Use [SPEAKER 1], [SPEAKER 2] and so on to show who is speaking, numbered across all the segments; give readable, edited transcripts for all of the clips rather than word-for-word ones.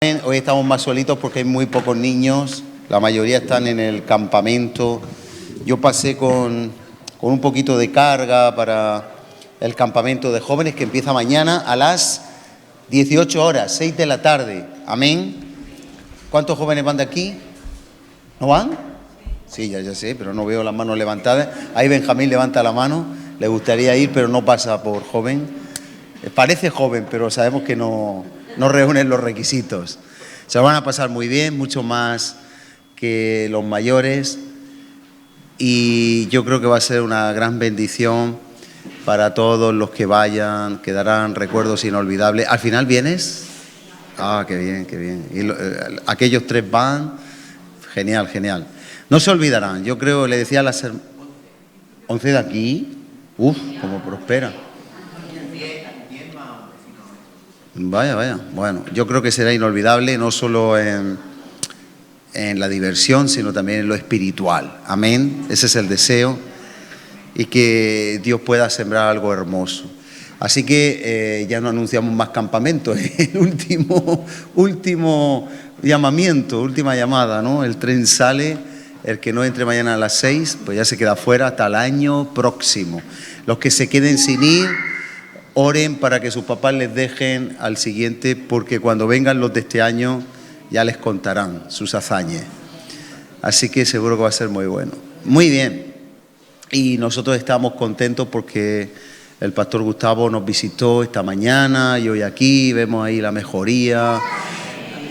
[SPEAKER 1] Hoy estamos más solitos porque hay muy pocos niños, la mayoría están en el campamento. Yo pasé con un poquito de carga para el campamento de jóvenes que empieza mañana a las 18 horas, 6 de la tarde. Amén. ¿Cuántos jóvenes van de aquí? ¿No van? Sí, ya sé, pero no veo las manos levantadas. Ahí Benjamín levanta la mano, le gustaría ir, pero no pasa por joven. Parece joven, pero sabemos que no reúnen los requisitos. Se lo van a pasar muy bien, mucho más que los mayores, y yo creo que va a ser una gran bendición para todos los que vayan, quedarán recuerdos inolvidables. ¿Al final vienes? Ah, qué bien, qué bien. Y aquellos 3 van, genial, genial. No se olvidarán, yo creo, le decía a las 11 de aquí, cómo prospera. Vaya. Bueno, yo creo que será inolvidable, no solo en la diversión, sino también en lo espiritual. Amén. Ese es el deseo, y que Dios pueda sembrar algo hermoso. Así que ya no anunciamos más campamentos. El último llamamiento, última llamada, ¿no? El tren sale. El que no entre mañana a las 6, pues ya se queda fuera hasta el año próximo. Los que se queden sin ir, oren para que sus papás les dejen al siguiente, porque cuando vengan los de este año ya les contarán sus hazañas. Así que seguro que va a ser muy bueno. Muy bien. Y nosotros estamos contentos porque el pastor Gustavo nos visitó esta mañana y hoy aquí vemos ahí la mejoría.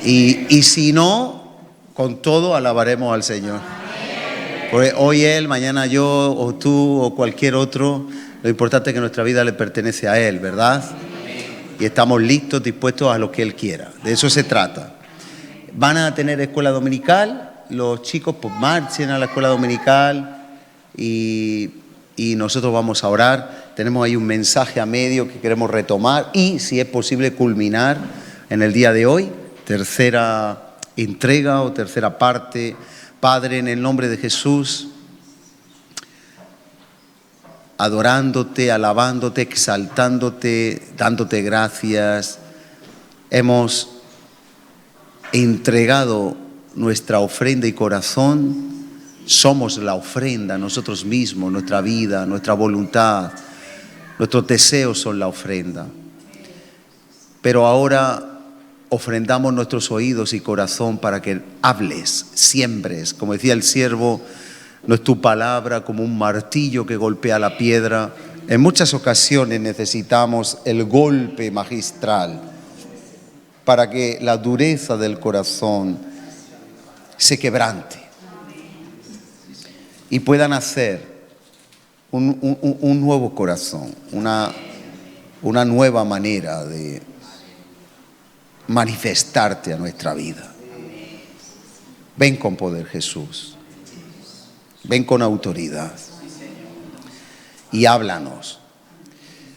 [SPEAKER 1] Y si no, con todo alabaremos al Señor. Porque hoy él, mañana yo, o tú, o cualquier otro, lo importante es que nuestra vida le pertenece a Él, ¿verdad? Y estamos listos, dispuestos a lo que Él quiera. De eso se trata. Van a tener escuela dominical. Los chicos pues marchen a la escuela dominical y nosotros vamos a orar. Tenemos ahí un mensaje a medio que queremos retomar y, si es posible, culminar en el día de hoy. Tercera entrega o tercera parte. Padre, en el nombre de Jesús, adorándote, alabándote, exaltándote, dándote gracias, hemos entregado nuestra ofrenda y corazón. Somos la ofrenda nosotros mismos, nuestra vida, nuestra voluntad, nuestros deseos son la ofrenda. Pero ahora ofrendamos nuestros oídos y corazón para que hables, siembres. Como decía el siervo, no es tu palabra como un martillo que golpea la piedra. En muchas ocasiones necesitamos el golpe magistral para que la dureza del corazón se quebrante y puedan hacer un nuevo corazón, una nueva manera de manifestarte a nuestra vida. Ven con poder, Jesús. Ven con autoridad y háblanos.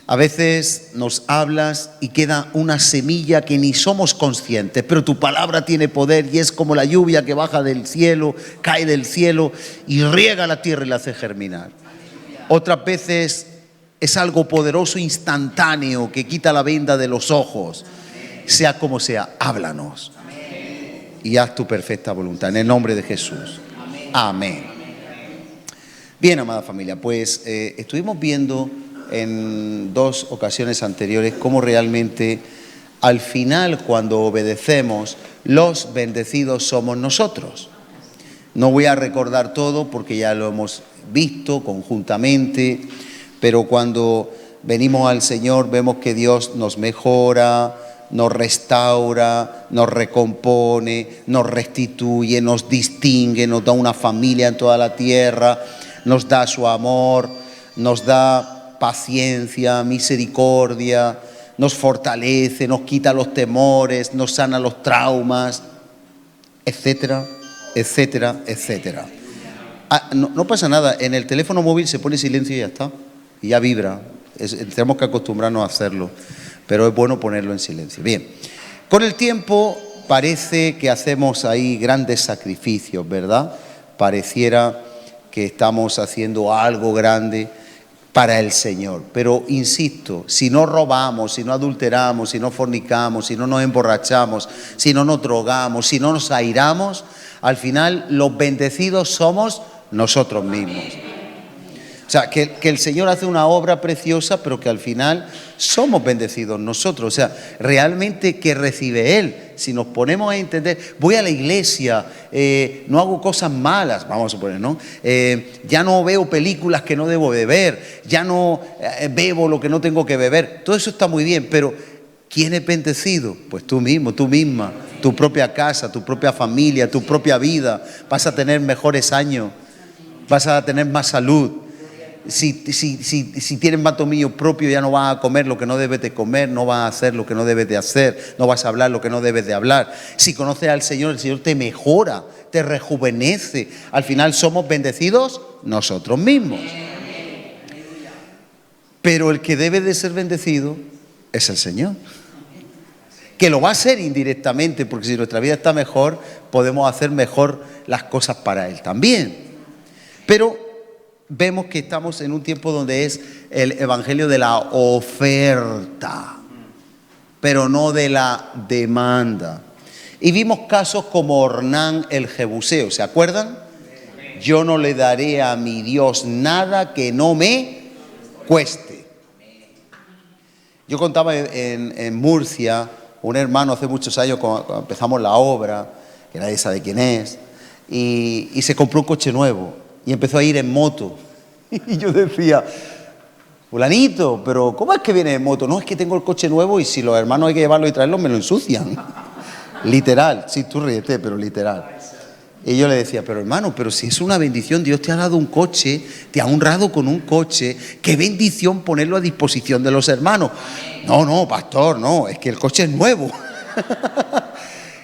[SPEAKER 1] A veces nos hablas y queda una semilla que ni somos conscientes, pero tu palabra tiene poder y es como la lluvia que baja del cielo, cae del cielo y riega la tierra y la hace germinar. Otras veces es algo poderoso, instantáneo, que quita la venda de los ojos. Sea como sea, háblanos y haz tu perfecta voluntad. En el nombre de Jesús. Amén. Bien, amada familia, pues estuvimos viendo en 2 ocasiones anteriores cómo realmente al final, cuando obedecemos, los bendecidos somos nosotros. No voy a recordar todo porque ya lo hemos visto conjuntamente, pero cuando venimos al Señor vemos que Dios nos mejora, nos restaura, nos recompone, nos restituye, nos distingue, nos da una familia en toda la tierra, nos da su amor, nos da paciencia, misericordia, nos fortalece, nos quita los temores, nos sana los traumas, etcétera, etcétera, etcétera. No pasa nada, en el teléfono móvil se pone silencio y ya está, y ya vibra. Tenemos que acostumbrarnos a hacerlo, pero es bueno ponerlo en silencio. Bien, con el tiempo parece que hacemos ahí grandes sacrificios, ¿verdad? Pareciera que estamos haciendo algo grande, para el Señor. Pero insisto, si no robamos, si no adulteramos, si no fornicamos, si no nos emborrachamos, si no nos drogamos, si no nos airamos, al final los bendecidos somos nosotros mismos. O sea, que el Señor hace una obra preciosa, pero que al final somos bendecidos nosotros. O sea, realmente, ¿qué recibe Él? Si nos ponemos a entender, voy a la iglesia, no hago cosas malas, vamos a suponer, ¿no? Ya no veo películas que no debo de ver, ya no bebo lo que no tengo que beber. Todo eso está muy bien, pero ¿quién es bendecido? Pues tú mismo, tú misma, tu propia casa, tu propia familia, tu propia vida. Vas a tener mejores años, vas a tener más salud. Si tienes más dominio propio, ya no vas a comer lo que no debes de comer, no vas a hacer lo que no debes de hacer, no vas a hablar lo que no debes de hablar. Si conoces al Señor, el Señor te mejora, te rejuvenece. Al final somos bendecidos nosotros mismos. Pero el que debe de ser bendecido es el Señor, que lo va a hacer indirectamente, porque si nuestra vida está mejor, podemos hacer mejor las cosas para Él también. Pero vemos que estamos en un tiempo donde es el evangelio de la oferta, pero no de la demanda. Y vimos casos como Ornán el Jebuseo, ¿se acuerdan? Yo no le daré a mi Dios nada que no me cueste. Yo contaba en Murcia, un hermano hace muchos años cuando empezamos la obra, que nadie sabe quién es, y se compró un coche nuevo. Y empezó a ir en moto. Y yo decía, fulanito, pero ¿cómo es que viene en moto? No, es que tengo el coche nuevo y si los hermanos hay que llevarlo y traerlo, me lo ensucian. Literal, sí, tú ríete, pero literal. Y yo le decía, pero hermano, pero si es una bendición, Dios te ha dado un coche, te ha honrado con un coche, qué bendición ponerlo a disposición de los hermanos. No, pastor, no, es que el coche es nuevo.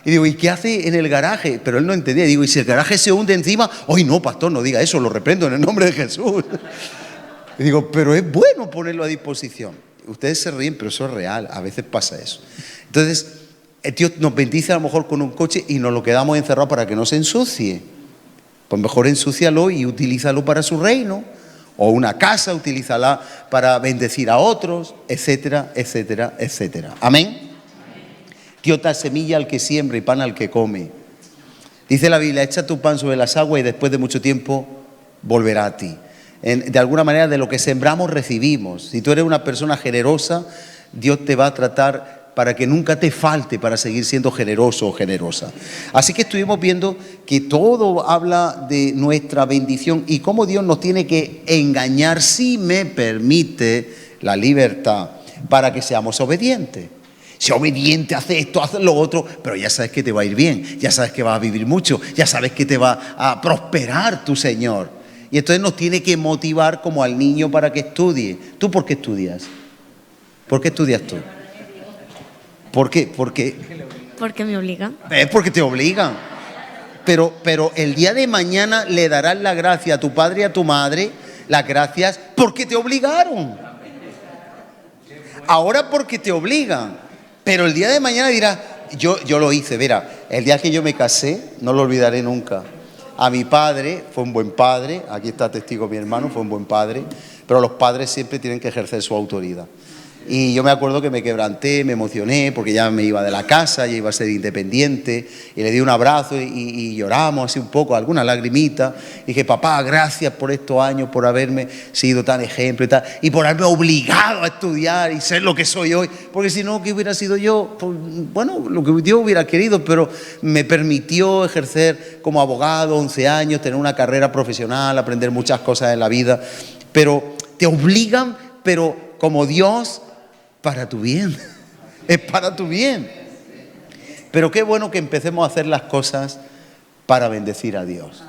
[SPEAKER 1] Y digo, ¿y qué hace en el garaje? Pero él no entendía. Digo, ¿y si el garaje se hunde encima? ¡Ay, no, pastor, no diga eso! Lo reprendo en el nombre de Jesús. Y digo, pero es bueno ponerlo a disposición. Ustedes se ríen, pero eso es real. A veces pasa eso. Entonces, Dios nos bendice a lo mejor con un coche y nos lo quedamos encerrado para que no se ensucie. Pues mejor ensúcialo y utilízalo para su reino. O una casa, utilízala para bendecir a otros, etcétera, etcétera, etcétera. Amén. Dios da semilla al que siembra y pan al que come. Dice la Biblia, echa tu pan sobre las aguas y después de mucho tiempo volverá a ti. De alguna manera, de lo que sembramos recibimos. Si tú eres una persona generosa, Dios te va a tratar para que nunca te falte para seguir siendo generoso o generosa. Así que estuvimos viendo que todo habla de nuestra bendición y cómo Dios nos tiene que engañar, si me permite la libertad, para que seamos obedientes. Sea obediente, hace esto, hace lo otro, pero ya sabes que te va a ir bien, ya sabes que vas a vivir mucho, ya sabes que te va a prosperar tu Señor. Y entonces nos tiene que motivar como al niño para que estudie. ¿Tú por qué estudias? ¿Por qué estudias tú? ¿Por qué?
[SPEAKER 2] Porque me obligan.
[SPEAKER 1] Es porque te obligan. Pero el día de mañana le darás la gracia a tu padre y a tu madre, las gracias porque te obligaron. Ahora porque te obligan. Pero el día de mañana dirás, yo lo hice, verá, el día que yo me casé, no lo olvidaré nunca. A mi padre, fue un buen padre, aquí está testigo mi hermano, fue un buen padre, pero los padres siempre tienen que ejercer su autoridad. Y yo me acuerdo que me quebranté, me emocioné, porque ya me iba de la casa, ya iba a ser independiente, y le di un abrazo y lloramos así un poco, alguna lagrimita. Y dije, papá, gracias por estos años, por haberme sido tan ejemplo y tal, y por haberme obligado a estudiar y ser lo que soy hoy, porque si no, ¿qué hubiera sido yo? Pues, bueno, lo que Dios hubiera querido, pero me permitió ejercer como abogado 11 años, tener una carrera profesional, aprender muchas cosas en la vida, pero te obligan, pero como Dios, para tu bien, es para tu bien. Pero qué bueno que empecemos a hacer las cosas para bendecir a Dios.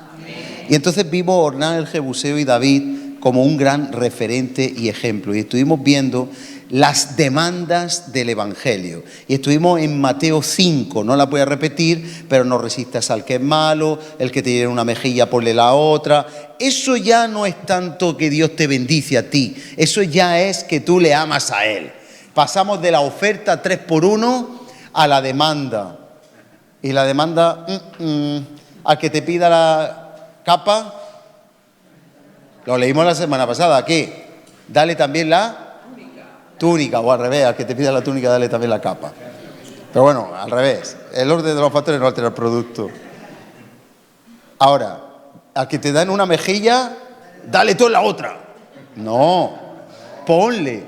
[SPEAKER 1] Y entonces vimos a Ornán el Jebuseo y David como un gran referente y ejemplo. Y estuvimos viendo las demandas del Evangelio. Y estuvimos en Mateo 5, no la voy a repetir, pero no resistas al que es malo, el que te diera una mejilla ponle la otra. Eso ya no es tanto que Dios te bendice a ti, eso ya es que tú le amas a Él. Pasamos de la oferta 3x1 a la demanda. Y la demanda, al que te pida la capa, lo leímos la semana pasada, ¿qué? dale también la túnica, o al revés, al que te pida la túnica, dale también la capa. Pero bueno, al revés, el orden de los factores no altera el producto. Ahora, al que te dan una mejilla, dale tú en la otra. No, ponle,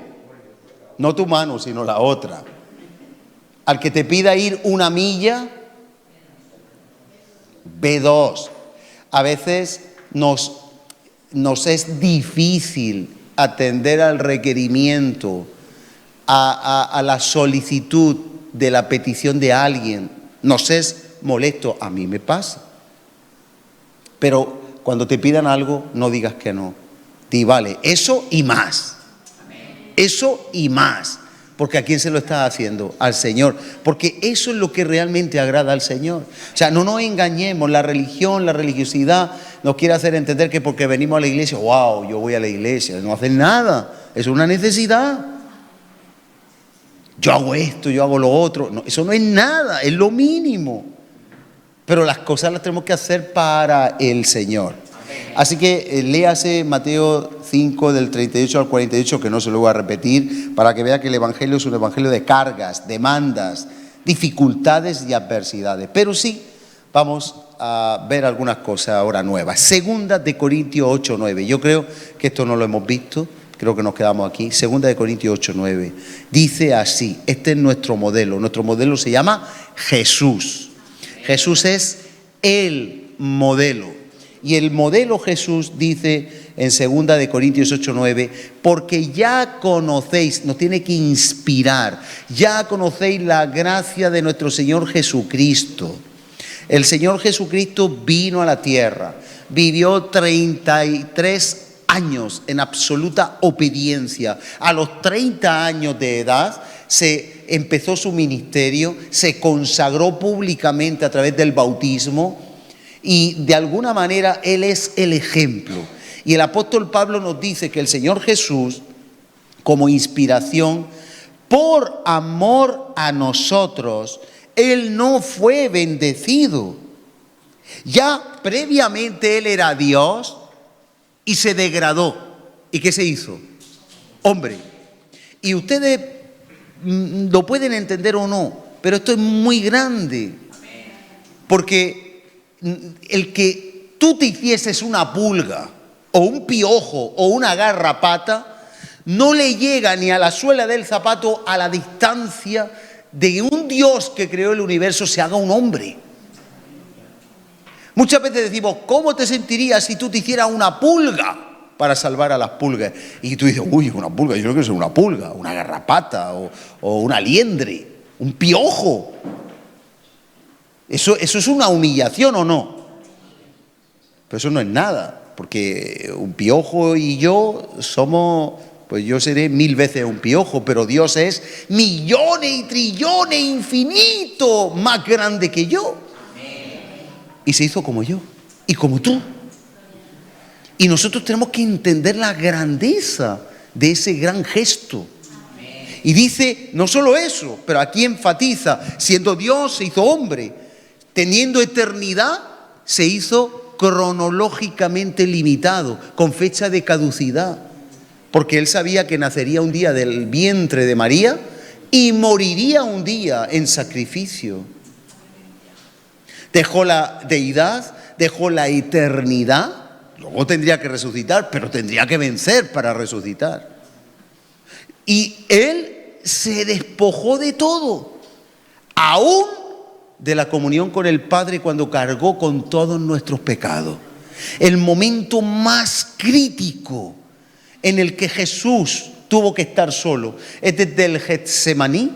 [SPEAKER 1] no tu mano, sino la otra. Al que te pida ir una milla, ve dos. A veces nos es difícil atender al requerimiento, a la solicitud de la petición de alguien. Nos es molesto, a mí me pasa. Pero cuando te pidan algo, no digas que no. Di, vale, eso y más. Eso y más. Porque ¿a quién se lo estás haciendo? Al Señor. Porque eso es lo que realmente agrada al Señor. O sea, no nos engañemos. La religión, la religiosidad nos quiere hacer entender que porque venimos a la iglesia, wow, yo voy a la iglesia. No hacen nada. Es una necesidad. Yo hago esto, yo hago lo otro. No, eso no es nada, es lo mínimo. Pero las cosas las tenemos que hacer para el Señor. Así que léase Mateo 5 del 38 al 48, que no se lo voy a repetir, para que vea que el Evangelio es un Evangelio de cargas, demandas, dificultades y adversidades. Pero sí, vamos a ver algunas cosas ahora nuevas. Segunda de Corintios 8, 9. Yo creo que esto no lo hemos visto, creo que nos quedamos aquí. Segunda de Corintios 8, 9. Dice así, este es nuestro modelo se llama Jesús. Jesús es el modelo. Y el modelo Jesús dice en 2 de Corintios 8, 9, porque ya conocéis, nos tiene que inspirar, ya conocéis la gracia de nuestro Señor Jesucristo. El Señor Jesucristo vino a la tierra, vivió 33 años en absoluta obediencia. A los 30 años de edad se empezó su ministerio, se consagró públicamente a través del bautismo. Y de alguna manera Él es el ejemplo. Y el apóstol Pablo nos dice que el Señor Jesús, como inspiración, por amor a nosotros, Él no fue bendecido. Ya previamente Él era Dios y se degradó. ¿Y qué se hizo? Hombre. Y ustedes lo pueden entender o no, pero esto es muy grande. Porque el que tú te hicieses una pulga o un piojo o una garrapata no le llega ni a la suela del zapato a la distancia de que un Dios que creó el universo se haga un hombre. Muchas veces decimos, ¿cómo te sentirías si tú te hicieras una pulga para salvar a las pulgas? Y tú dices, uy, una pulga, yo no quiero ser una pulga, una garrapata o una liendre, un piojo. ¿Eso es una humillación o no? Pero eso no es nada, porque un piojo y yo somos, pues yo seré 1000 veces un piojo, pero Dios es millones y trillones infinito más grande que yo. Y se hizo como yo y como tú. Y nosotros tenemos que entender la grandeza de ese gran gesto. Y dice, no solo eso, pero aquí enfatiza, siendo Dios se hizo hombre. Teniendo eternidad, se hizo cronológicamente limitado, con fecha de caducidad. Porque Él sabía que nacería un día del vientre de María y moriría un día en sacrificio. Dejó la deidad, dejó la eternidad, luego tendría que resucitar, pero tendría que vencer para resucitar. Y Él se despojó de todo, aún de la comunión con el Padre cuando cargó con todos nuestros pecados. El momento más crítico en el que Jesús tuvo que estar solo es desde el Getsemaní,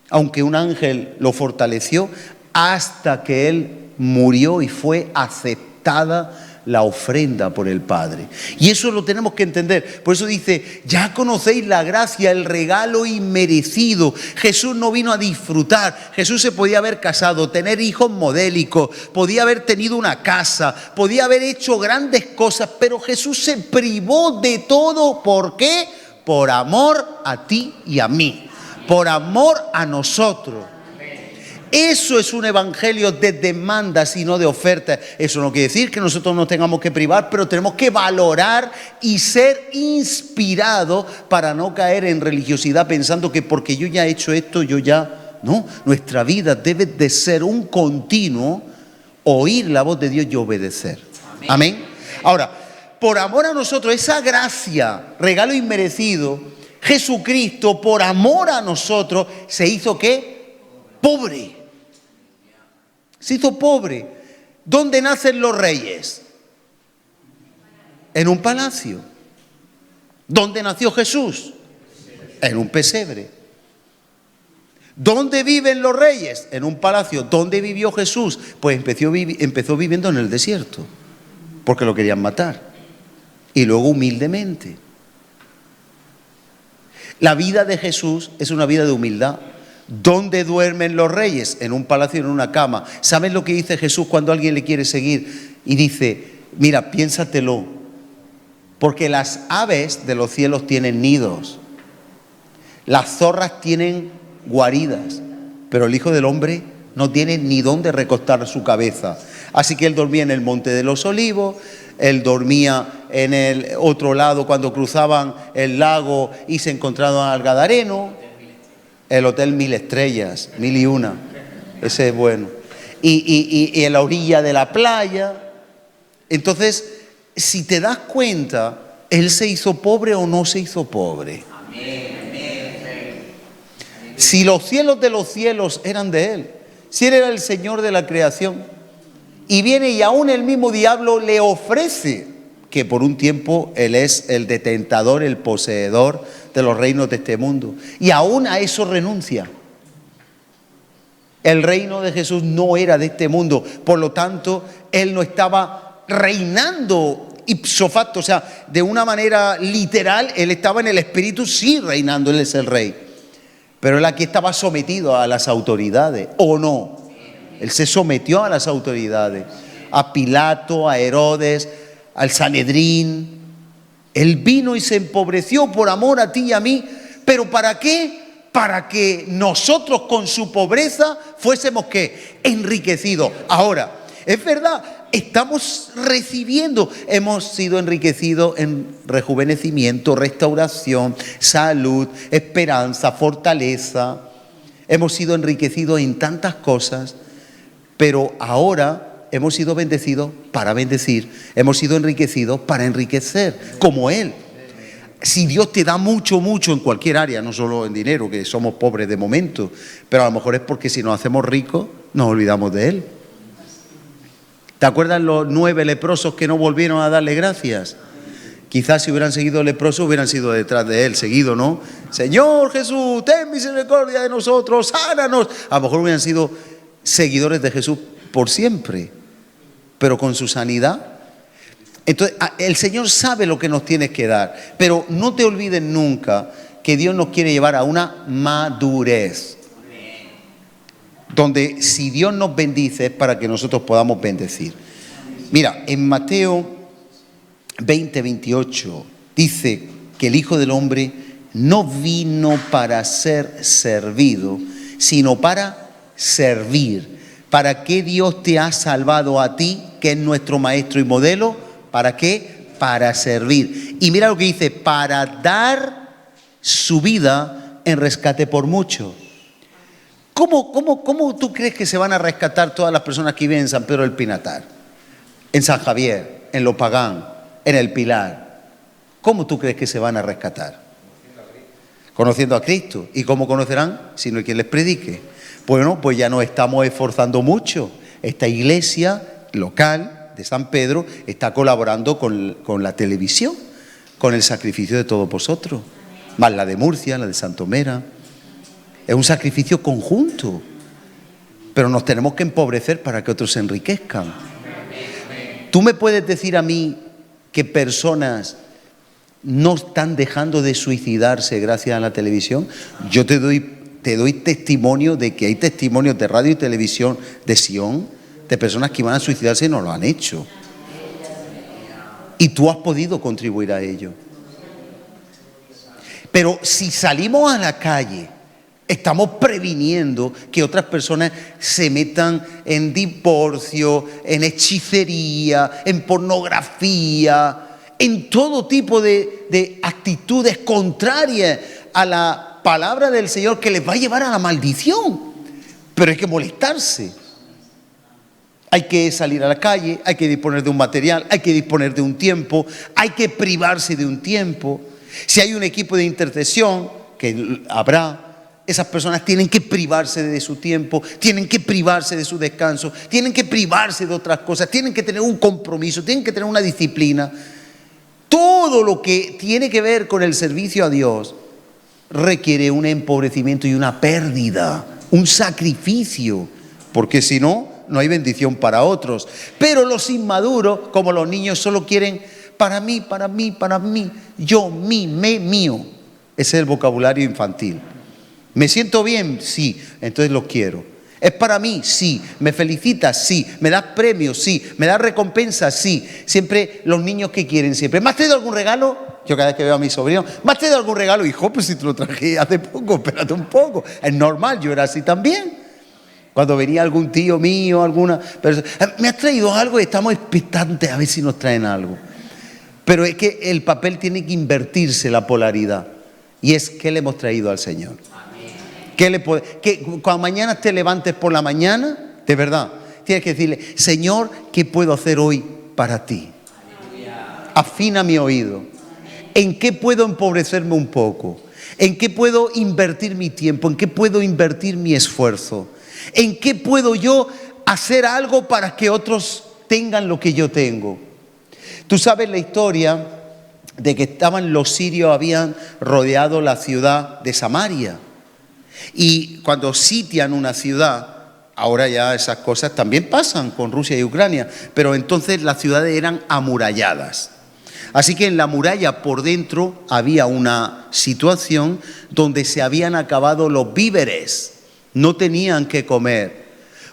[SPEAKER 1] aunque un ángel lo fortaleció, hasta que Él murió y fue aceptada la ofrenda por el Padre. Y eso lo tenemos que entender. Por eso dice, ya conocéis la gracia, el regalo inmerecido. Jesús no vino a disfrutar. Jesús se podía haber casado, tener hijos modélicos, podía haber tenido una casa, podía haber hecho grandes cosas, pero Jesús se privó de todo. ¿Por qué? Por amor a ti y a mí. Por amor a nosotros. Eso es un evangelio de demandas y no de ofertas. Eso no quiere decir que nosotros nos tengamos que privar, pero tenemos que valorar y ser inspirados para no caer en religiosidad pensando que porque yo ya he hecho esto, yo ya... No, nuestra vida debe de ser un continuo oír la voz de Dios y obedecer. Amén. Ahora, por amor a nosotros, esa gracia, regalo inmerecido, Jesucristo, por amor a nosotros, se hizo ¿qué? Pobre. Se hizo pobre. ¿Dónde nacen los reyes? En un palacio. ¿Dónde nació Jesús? En un pesebre. ¿Dónde viven los reyes? En un palacio. ¿Dónde vivió Jesús? Pues empezó viviendo en el desierto, porque lo querían matar. Y luego humildemente. La vida de Jesús es una vida de humildad. ¿Dónde duermen los reyes? En un palacio, en una cama. ¿Saben lo que dice Jesús cuando alguien le quiere seguir? Y dice, mira, piénsatelo, porque las aves de los cielos tienen nidos, las zorras tienen guaridas, pero el Hijo del Hombre no tiene ni dónde recostar su cabeza. Así que él dormía en el Monte de los Olivos, él dormía en el otro lado cuando cruzaban el lago y se encontraban al Gadareno, el Hotel 1000 Estrellas, 1001, ese es bueno, y en la orilla de la playa. Entonces, si te das cuenta, él se hizo pobre o no se hizo pobre. Si los cielos de los cielos eran de él, si él era el Señor de la creación, y viene y aún el mismo diablo le ofrece que por un tiempo él es el detentador, el poseedor de los reinos de este mundo, y aún a eso renuncia. El reino de Jesús no era de este mundo, por lo tanto él no estaba reinando ipso facto, o sea, de una manera literal, él estaba en el espíritu sí reinando, él es el rey, pero él aquí estaba sometido a las autoridades, ¿o no? Él se sometió a las autoridades, a Pilato, a Herodes, al Sanedrín. Él vino y se empobreció por amor a ti y a mí. ¿Pero para qué? Para que nosotros con su pobreza fuésemos ¿qué? Enriquecidos. Ahora, es verdad, estamos recibiendo, hemos sido enriquecidos en rejuvenecimiento, restauración, salud, esperanza, fortaleza. Hemos sido enriquecidos en tantas cosas. Pero ahora hemos sido bendecidos para bendecir, hemos sido enriquecidos para enriquecer, como Él. Si Dios te da mucho, mucho en cualquier área, no solo en dinero, que somos pobres de momento, pero a lo mejor es porque si nos hacemos ricos, nos olvidamos de Él. ¿Te acuerdas los 9 leprosos que no volvieron a darle gracias? Quizás si hubieran seguido leprosos, hubieran sido detrás de Él, seguido, ¿no? Señor Jesús, ten misericordia de nosotros, sánanos. A lo mejor hubieran sido seguidores de Jesús por siempre, pero con su sanidad. Entonces, el Señor sabe lo que nos tienes que dar, pero no te olvides nunca que Dios nos quiere llevar a una madurez, donde si Dios nos bendice es para que nosotros podamos bendecir. Mira, en Mateo 20:28 dice que el Hijo del Hombre no vino para ser servido, sino para servir. ¿Para qué Dios te ha salvado a ti, que es nuestro maestro y modelo? ¿Para qué? Para servir. Y mira lo que dice, para dar su vida en rescate por muchos. ¿Cómo tú crees que se van a rescatar todas las personas que viven en San Pedro del Pinatar, en San Javier, en Lopagán, en El Pilar? ¿Cómo tú crees que se van a rescatar? Conociendo a Cristo. ¿Y cómo conocerán? Si no hay quien les predique. Bueno, pues ya nos estamos esforzando mucho. Esta iglesia local de San Pedro está colaborando con la televisión, con el sacrificio de todos vosotros, más la de Murcia, la de Santomera. Es un sacrificio conjunto, pero nos tenemos que empobrecer para que otros se enriquezcan. ¿Tú me puedes decir a mí que personas no están dejando de suicidarse gracias a la televisión? Yo te doy testimonio de que hay testimonios de radio y televisión de Sion, de personas que iban a suicidarse y no lo han hecho. Y tú has podido contribuir a ello. Pero si salimos a la calle Estamos previniendo que otras personas se metan en divorcio, en hechicería, en pornografía, en todo tipo de actitudes contrarias a la palabra del Señor que les va a llevar a la maldición. Pero hay que molestarse. Hay que salir a la calle, hay que disponer de un material, hay que disponer de un tiempo, hay que privarse de un tiempo. Si hay un equipo de intercesión, que habrá, esas personas tienen que privarse de su tiempo, tienen que privarse de su descanso, tienen que privarse de otras cosas, tienen que tener un compromiso, tienen que tener una disciplina. Todo lo que tiene que ver con el servicio a Dios requiere un empobrecimiento y una pérdida, un sacrificio, porque si no, no hay bendición para otros. Pero los inmaduros, como los niños, solo quieren para mí, para mí, para mí, yo, mí, me, mío. Ese es el vocabulario infantil. ¿Me siento bien? Sí, entonces lo quiero. ¿Es para mí? Sí. ¿Me felicitas? Sí. ¿Me das premios? Sí. ¿Me das recompensa? Sí. Siempre los niños que quieren siempre. ¿Me has traído algún regalo? Yo cada vez que veo a mi sobrino, ¿me has traído algún regalo? Hijo, pues si te lo traje hace poco, espérate un poco. Es normal, yo era así también. Cuando venía algún tío mío, alguna persona, ¿me has traído algo? Estamos expectantes a ver si nos traen algo. Pero es que el papel tiene que invertirse, la polaridad. Y es, ¿qué le hemos traído al Señor? Cuando mañana te levantes por la mañana, de verdad, tienes que decirle, Señor, ¿qué puedo hacer hoy para ti? Afina mi oído. ¿En qué puedo empobrecerme un poco? ¿En qué puedo invertir mi tiempo? ¿En qué puedo invertir mi esfuerzo? ¿En qué puedo yo hacer algo para que otros tengan lo que yo tengo? Tú sabes la historia de que los sirios habían rodeado la ciudad de Samaria. Y cuando sitian una ciudad, ahora ya esas cosas también pasan con Rusia y Ucrania, pero entonces las ciudades eran amuralladas. Así que en la muralla por dentro había una situación donde se habían acabado los víveres. No tenían que comer.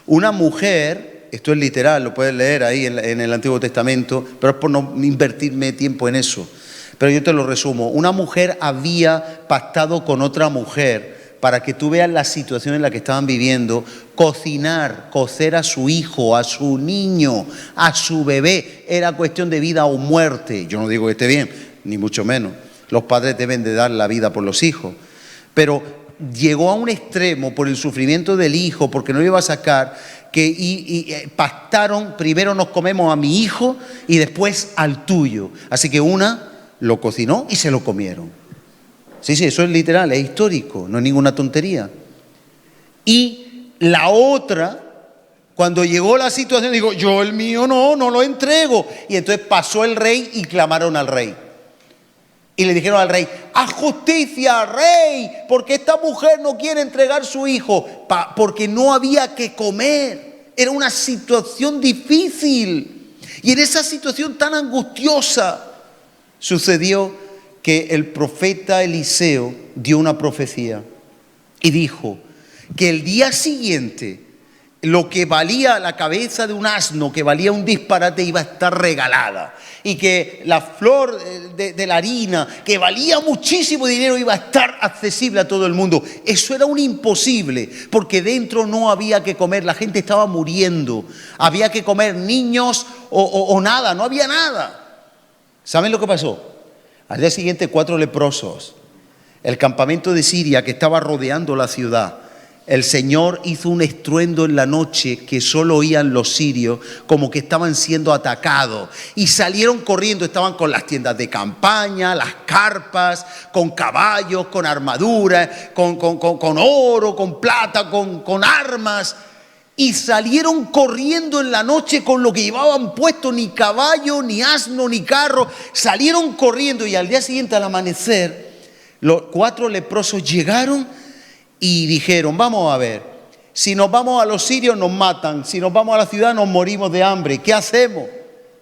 [SPEAKER 1] Una mujer, esto es literal, lo puedes leer ahí en el Antiguo Testamento, pero es por no invertirme tiempo en eso. Pero yo te lo resumo. Una mujer había pactado con otra mujer para que tú veas la situación en la que estaban viviendo, cocer a su hijo, a su niño, a su bebé. Era cuestión de vida o muerte. Yo no digo que esté bien, ni mucho menos. Los padres deben de dar la vida por los hijos. Pero llegó a un extremo por el sufrimiento del hijo, porque no lo iba a sacar, que pactaron, primero nos comemos a mi hijo y después al tuyo. Así que una lo cocinó y se lo comieron. Sí, eso es literal, es histórico, no es ninguna tontería. Y la otra, cuando llegó la situación, dijo, yo el mío no lo entrego. Y entonces pasó el rey y clamaron al rey. Y le dijeron al rey, haz justicia, rey, porque esta mujer no quiere entregar su hijo, porque no había que comer. Era una situación difícil. Y en esa situación tan angustiosa sucedió que el profeta Eliseo dio una profecía y dijo que el día siguiente lo que valía la cabeza de un asno, que valía un disparate, iba a estar regalada. Y que la flor de la harina, que valía muchísimo dinero, iba a estar accesible a todo el mundo. Eso era un imposible, porque dentro no había que comer, la gente estaba muriendo. Había que comer niños o nada, no había nada. ¿Saben lo que pasó? Al día siguiente 4 leprosos, el campamento de Siria que estaba rodeando la ciudad, el Señor hizo un estruendo en la noche que solo oían los sirios, como que estaban siendo atacados, y salieron corriendo. Estaban con las tiendas de campaña, las carpas, con caballos, con armaduras, con oro, con plata, con armas. Y salieron corriendo en la noche con lo que llevaban puesto, ni caballo, ni asno, ni carro. Salieron corriendo y al día siguiente, al amanecer, los 4 leprosos llegaron y dijeron, vamos a ver, si nos vamos a los sirios nos matan, si nos vamos a la ciudad nos morimos de hambre, ¿qué hacemos?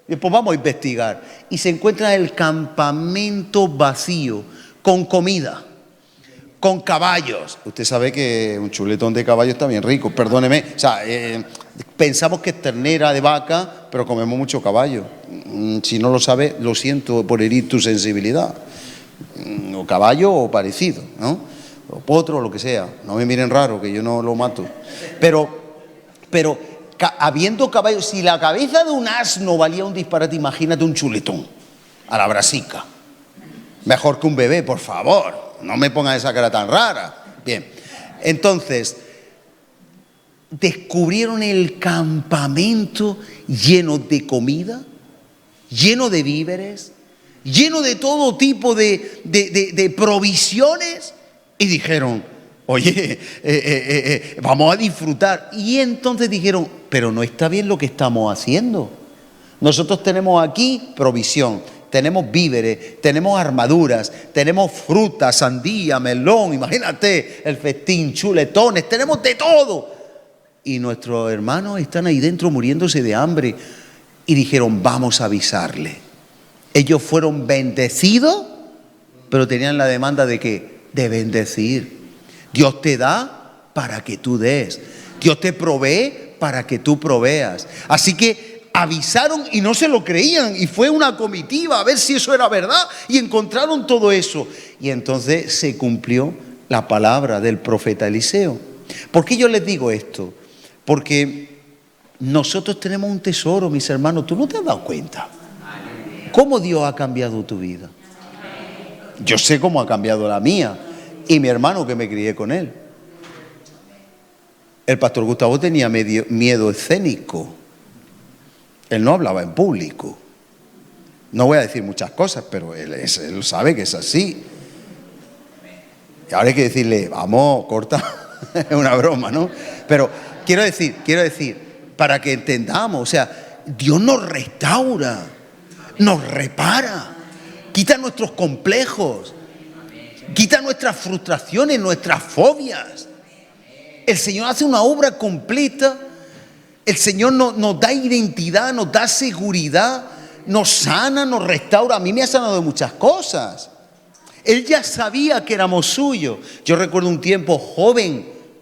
[SPEAKER 1] Y pues vamos a investigar. Y se encuentra el campamento vacío, con comida, con caballos. Usted sabe que un chuletón de caballo está bien rico, perdóneme. O sea, pensamos que es ternera de vaca, pero comemos mucho caballo. Si no lo sabe, lo siento por herir tu sensibilidad. O caballo o parecido, ¿no? los potros, lo que sea. No me miren raro, que yo no lo mato. Pero habiendo caballos, si la cabeza de un asno valía un disparate, imagínate un chuletón a la brasica. Mejor que un bebé, por favor. No me pongan esa cara tan rara. Bien, entonces descubrieron el campamento lleno de comida, lleno de víveres, lleno de todo tipo de provisiones, y dijeron, oye, vamos a disfrutar. Y entonces dijeron, pero no está bien lo que estamos haciendo. Nosotros tenemos aquí provisión, tenemos víveres, tenemos armaduras, tenemos fruta, sandía, melón, imagínate el festín, chuletones, tenemos de todo. Y nuestros hermanos están ahí dentro muriéndose de hambre. Y dijeron, vamos a avisarle. Ellos fueron bendecidos, pero tenían la demanda de ¿qué? De bendecir. Dios te da para que tú des. Dios te provee para que tú proveas. Así que avisaron y no se lo creían. Y fue una comitiva a ver si eso era verdad. Y encontraron todo eso. Y entonces se cumplió la palabra del profeta Eliseo. ¿Por qué yo les digo esto? Porque nosotros tenemos un tesoro, mis hermanos. ¿Tú no te has dado cuenta cómo Dios ha cambiado tu vida? Yo sé cómo ha cambiado la mía y mi hermano, que me crié con él. El pastor Gustavo tenía miedo escénico. Él no hablaba en público. No voy a decir muchas cosas, pero él sabe que es así. Y ahora hay que decirle, vamos, corta. Es una broma, ¿no? Pero quiero decir, para que entendamos, o sea, Dios nos restaura, nos repara, quita nuestros complejos, quita nuestras frustraciones, nuestras fobias. El Señor hace una obra completa. El Señor nos da identidad, nos da seguridad, nos sana, nos restaura. A mí me ha sanado de muchas cosas. Él ya sabía que éramos suyos. Yo recuerdo un tiempo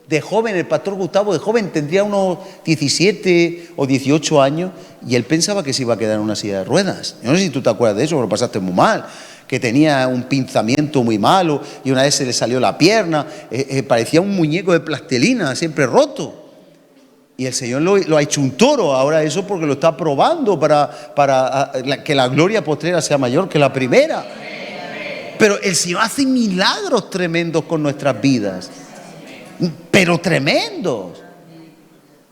[SPEAKER 1] de joven, el pastor Gustavo de joven tendría unos 17 o 18 años y él pensaba que se iba a quedar en una silla de ruedas. Yo no sé si tú te acuerdas de eso, pero lo pasaste muy mal. Que tenía un pinzamiento muy malo y una vez se le salió la pierna, parecía un muñeco de plastilina, siempre roto. Y el Señor lo ha hecho un toro ahora, eso porque lo está probando para que la gloria postrera sea mayor que la primera. Pero el Señor hace milagros tremendos con nuestras vidas, pero tremendos.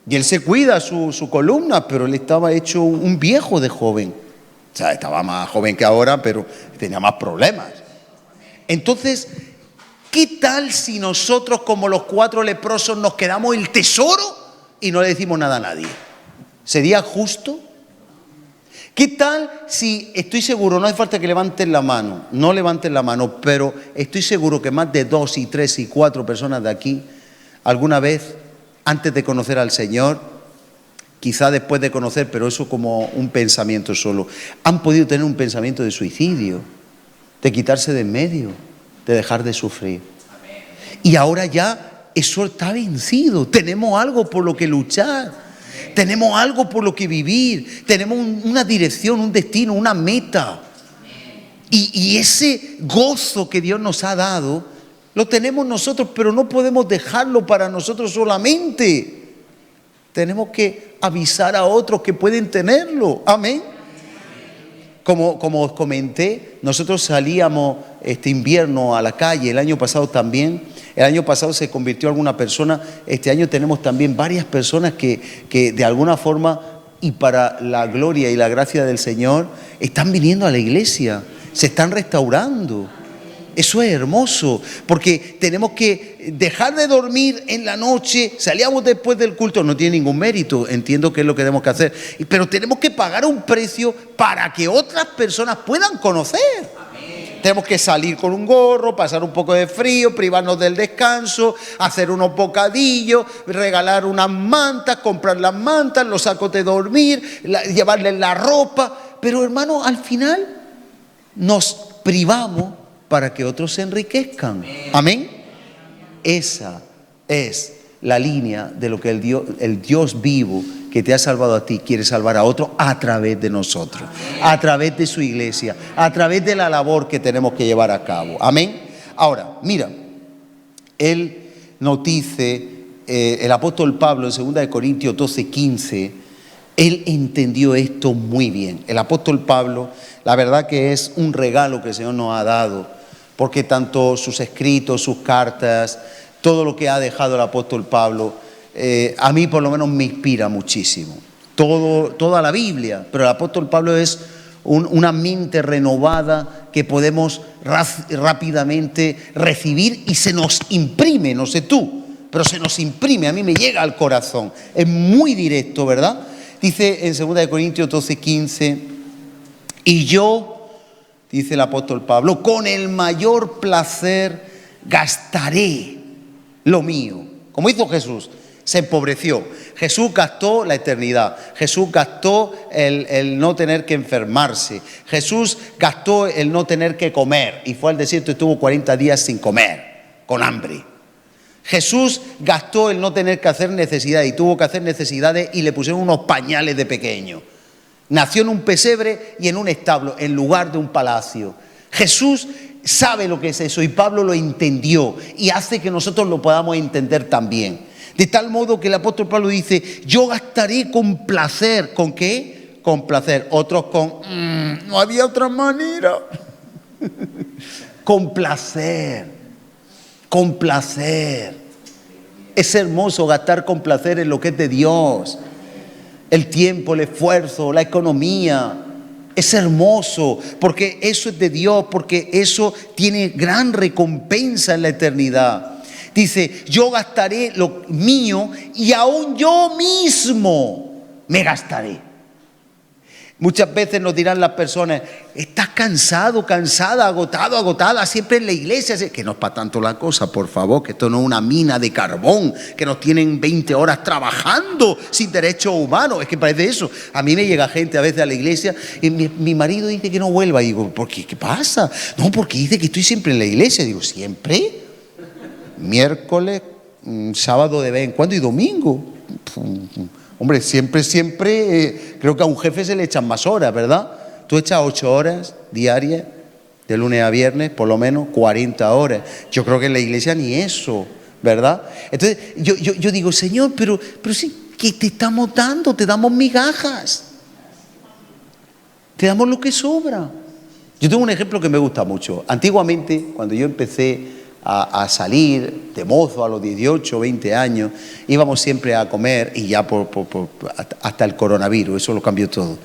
[SPEAKER 1] Y Él se cuida su columna, pero Él estaba hecho un viejo de joven. O sea, estaba más joven que ahora, pero tenía más problemas. Entonces, ¿qué tal si nosotros, como los 4 leprosos, nos quedamos el tesoro y no le decimos nada a nadie? ¿Sería justo? ¿Qué tal si, estoy seguro, no hace falta que levanten la mano, no levanten la mano, pero estoy seguro que más de 2 y 3 y 4 personas de aquí, alguna vez, antes de conocer al Señor, quizá después de conocer, pero eso como un pensamiento solo, han podido tener un pensamiento de suicidio, de quitarse de en medio, de dejar de sufrir. Y ahora ya eso está vencido, tenemos algo por lo que luchar. Tenemos algo por lo que vivir, tenemos una dirección, un destino, una meta. Y ese gozo que Dios nos ha dado, lo tenemos nosotros, pero no podemos dejarlo para nosotros solamente. Tenemos que avisar a otros que pueden tenerlo. Amén. Como os comenté, nosotros salíamos este invierno a la calle, el año pasado también. El año pasado se convirtió alguna persona, este año tenemos también varias personas que de alguna forma y para la gloria y la gracia del Señor están viniendo a la iglesia, se están restaurando. Eso es hermoso, porque tenemos que dejar de dormir en la noche, salíamos después del culto, no tiene ningún mérito, entiendo que es lo que tenemos que hacer, pero tenemos que pagar un precio para que otras personas puedan conocer. Tenemos que salir con un gorro, pasar un poco de frío, privarnos del descanso, hacer unos bocadillos, regalar unas mantas, comprar las mantas, los sacos de dormir, llevarles la ropa. Pero hermano, al final nos privamos para que otros se enriquezcan. Amén. Esa es la línea de lo que el Dios vivo que te ha salvado a ti quiere salvar a otro a través de nosotros, a través de su iglesia, a través de la labor que tenemos que llevar a cabo. Amén. Ahora, mira, él nos dice, el apóstol Pablo en 2 Corintios 12:15, él entendió esto muy bien. El apóstol Pablo, la verdad que es un regalo que el Señor nos ha dado, porque tanto sus escritos, sus cartas, todo lo que ha dejado el apóstol Pablo, a mí por lo menos me inspira muchísimo. Toda la Biblia, pero el apóstol Pablo es una mente renovada que podemos rápidamente recibir y se nos imprime, no sé tú, pero se nos imprime, a mí me llega al corazón. Es muy directo, ¿verdad? Dice en 2 Corintios 12:15, y yo, dice el apóstol Pablo, con el mayor placer gastaré lo mío. Como hizo Jesús, se empobreció. Jesús gastó la eternidad. Jesús gastó el no tener que enfermarse. Jesús gastó el no tener que comer. Y fue al desierto y estuvo 40 días sin comer, con hambre. Jesús gastó el no tener que hacer necesidades y tuvo que hacer necesidades y le pusieron unos pañales de pequeño. Nació en un pesebre y en un establo, en lugar de un palacio. Jesús sabe lo que es eso y Pablo lo entendió y hace que nosotros lo podamos entender también. De tal modo que el apóstol Pablo dice, yo gastaré con placer. ¿Con qué? Con placer. Otros con, no había otra manera. Con placer. Con placer. Es hermoso gastar con placer en lo que es de Dios. El tiempo, el esfuerzo, la economía. Es hermoso porque eso es de Dios, porque eso tiene gran recompensa en la eternidad. Dice, yo gastaré lo mío y aún yo mismo me gastaré. Muchas veces nos dirán las personas, estás cansado, cansada, agotado, agotada, siempre en la iglesia. Que no es para tanto la cosa, por favor, que esto no es una mina de carbón, que nos tienen 20 horas trabajando sin derechos humanos. Es que parece eso. A mí me llega gente a veces a la iglesia y mi marido dice que no vuelva. Y digo, ¿por qué? ¿Qué pasa? No, porque dice que estoy siempre en la iglesia. Digo, ¿siempre? Miércoles, sábado de vez en cuando y domingo. Hombre, siempre, creo que a un jefe se le echan más horas, ¿verdad? Tú echas 8 horas diarias, de lunes a viernes, por lo menos 40 horas. Yo creo que en la iglesia ni eso, ¿verdad? Entonces, yo digo, Señor, pero sí, ¿qué te estamos dando? Te damos migajas. Te damos lo que sobra. Yo tengo un ejemplo que me gusta mucho. Antiguamente, cuando yo empecé a salir de mozo a los 18, 20 años, íbamos siempre a comer y ya hasta el coronavirus, eso lo cambió todo.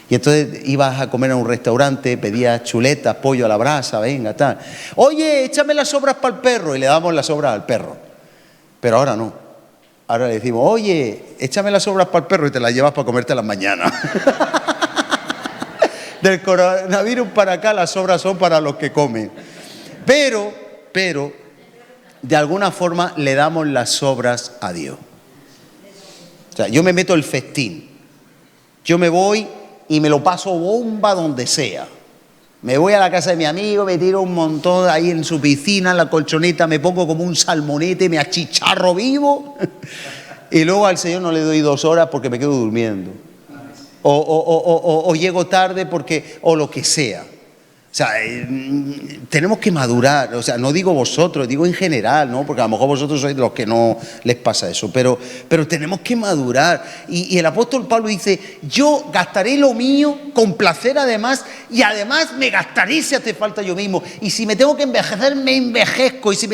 [SPEAKER 1] Y entonces ibas a comer a un restaurante, pedías chuletas, pollo a la brasa, venga, tal. Oye, échame las sobras para el perro y le damos las sobras al perro. Pero ahora no. Ahora le decimos, oye, échame las sobras para el perro y te las llevas para comerte a las mañanas. Del coronavirus para acá las sobras son para los que comen. Pero de alguna forma le damos las sobras a Dios. O sea, yo me meto el festín. Yo me voy y me lo paso bomba donde sea. Me voy a la casa de mi amigo, me tiro un montón ahí en su piscina, en la colchoneta, me pongo como un salmonete, me achicharro vivo. Y luego al Señor no le doy 2 horas porque me quedo durmiendo. O llego tarde o lo que sea. O sea, tenemos que madurar, o sea, no digo vosotros, digo en general, ¿no? Porque a lo mejor vosotros sois de los que no les pasa eso, pero tenemos que madurar. Y el apóstol Pablo dice, yo gastaré lo mío con placer además, y además me gastaré si hace falta yo mismo. Y si me tengo que envejecer, me envejezco. Y si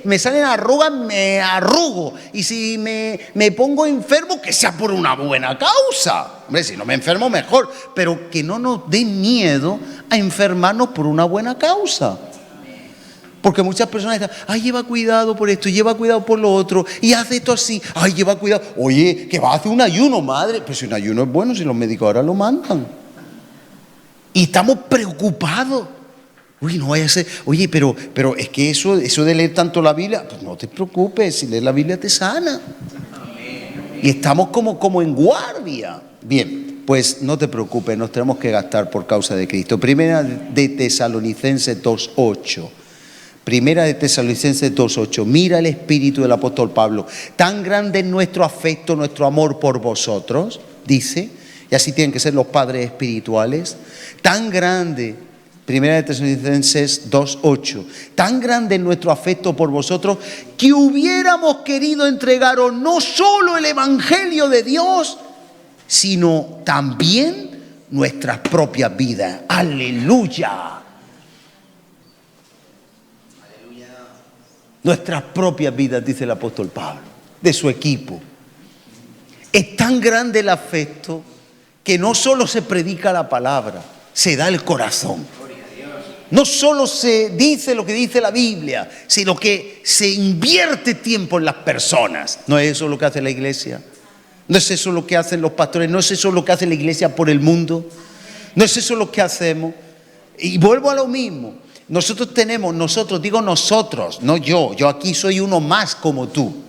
[SPEAKER 1] me salen arrugas, me arrugo. Y si me pongo enfermo, que sea por una buena causa. Hombre, si no me enfermo, mejor. Pero que no nos dé miedo a enfermarnos por una buena causa. Porque muchas personas están, ay, lleva cuidado por esto, lleva cuidado por lo otro, y hace esto así, ay, lleva cuidado. Oye, que va a hacer un ayuno, madre. Pero si un ayuno es bueno, si los médicos ahora lo mandan. Y estamos preocupados. Uy, no vaya a ser. Oye, pero es que eso de leer tanto la Biblia, pues no te preocupes, si lees la Biblia te sana. Y estamos como en guardia. Bien, pues no te preocupes, nos tenemos que gastar por causa de Cristo. Primera de Tesalonicenses 2:8. Primera de Tesalonicenses 2:8. Mira el espíritu del apóstol Pablo. Tan grande es nuestro afecto, nuestro amor por vosotros, dice, y así tienen que ser los padres espirituales. Tan grande Primera de Tesalonicenses 2:8. Tan grande es nuestro afecto por vosotros que hubiéramos querido entregaros no solo el Evangelio de Dios, sino también nuestras propias vidas. ¡Aleluya! Nuestras propias vidas, dice el apóstol Pablo, de su equipo. Es tan grande el afecto que no solo se predica la palabra, se da el corazón. No solo se dice lo que dice la Biblia, sino que se invierte tiempo en las personas. ¿No es eso lo que hace la iglesia? ¿No es eso lo que hacen los pastores? ¿No es eso lo que hace la iglesia por el mundo? ¿No es eso lo que hacemos? Y vuelvo a lo mismo. Nosotros, no yo aquí soy uno más como tú.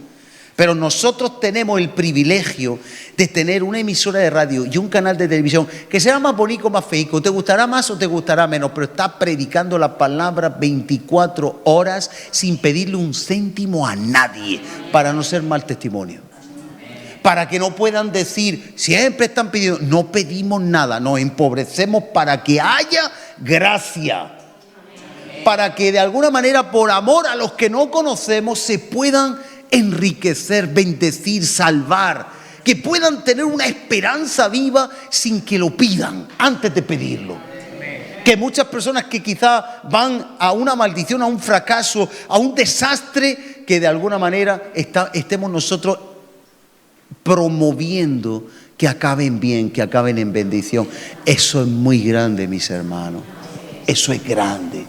[SPEAKER 1] Pero nosotros tenemos el privilegio de tener una emisora de radio y un canal de televisión que sea más bonito o más feico. Te gustará más o te gustará menos, pero está predicando la palabra 24 horas sin pedirle un céntimo a nadie para no ser mal testimonio. Para que no puedan decir, siempre están pidiendo, no pedimos nada, nos empobrecemos para que haya gracia. Para que de alguna manera, por amor a los que no conocemos, se puedan enriquecer, bendecir, salvar, que puedan tener una esperanza viva sin que lo pidan antes de pedirlo. Que muchas personas que quizás van a una maldición, a un fracaso, a un desastre, que de alguna manera estemos nosotros promoviendo que acaben bien, que acaben en bendición. Eso es muy grande, mis hermanos. Eso es grande.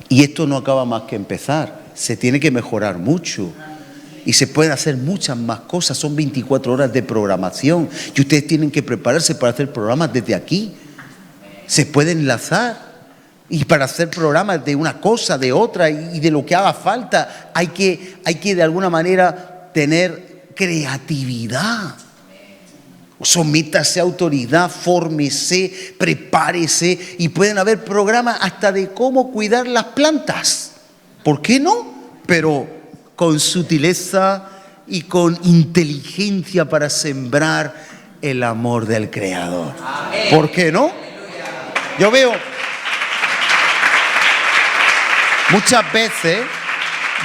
[SPEAKER 1] Y esto no acaba más que empezar. Se tiene que mejorar mucho y se pueden hacer muchas más cosas. Son 24 horas de programación y ustedes tienen que prepararse para hacer programas desde aquí. Se puede enlazar y para hacer programas de una cosa, de otra y de lo que haga falta. Hay que de alguna manera tener creatividad. Sométase a autoridad, fórmese, prepárese y pueden haber programas hasta de cómo cuidar las plantas. ¿Por qué no? Pero con sutileza y con inteligencia para sembrar el amor del Creador. ¿Por qué no? Yo veo muchas veces,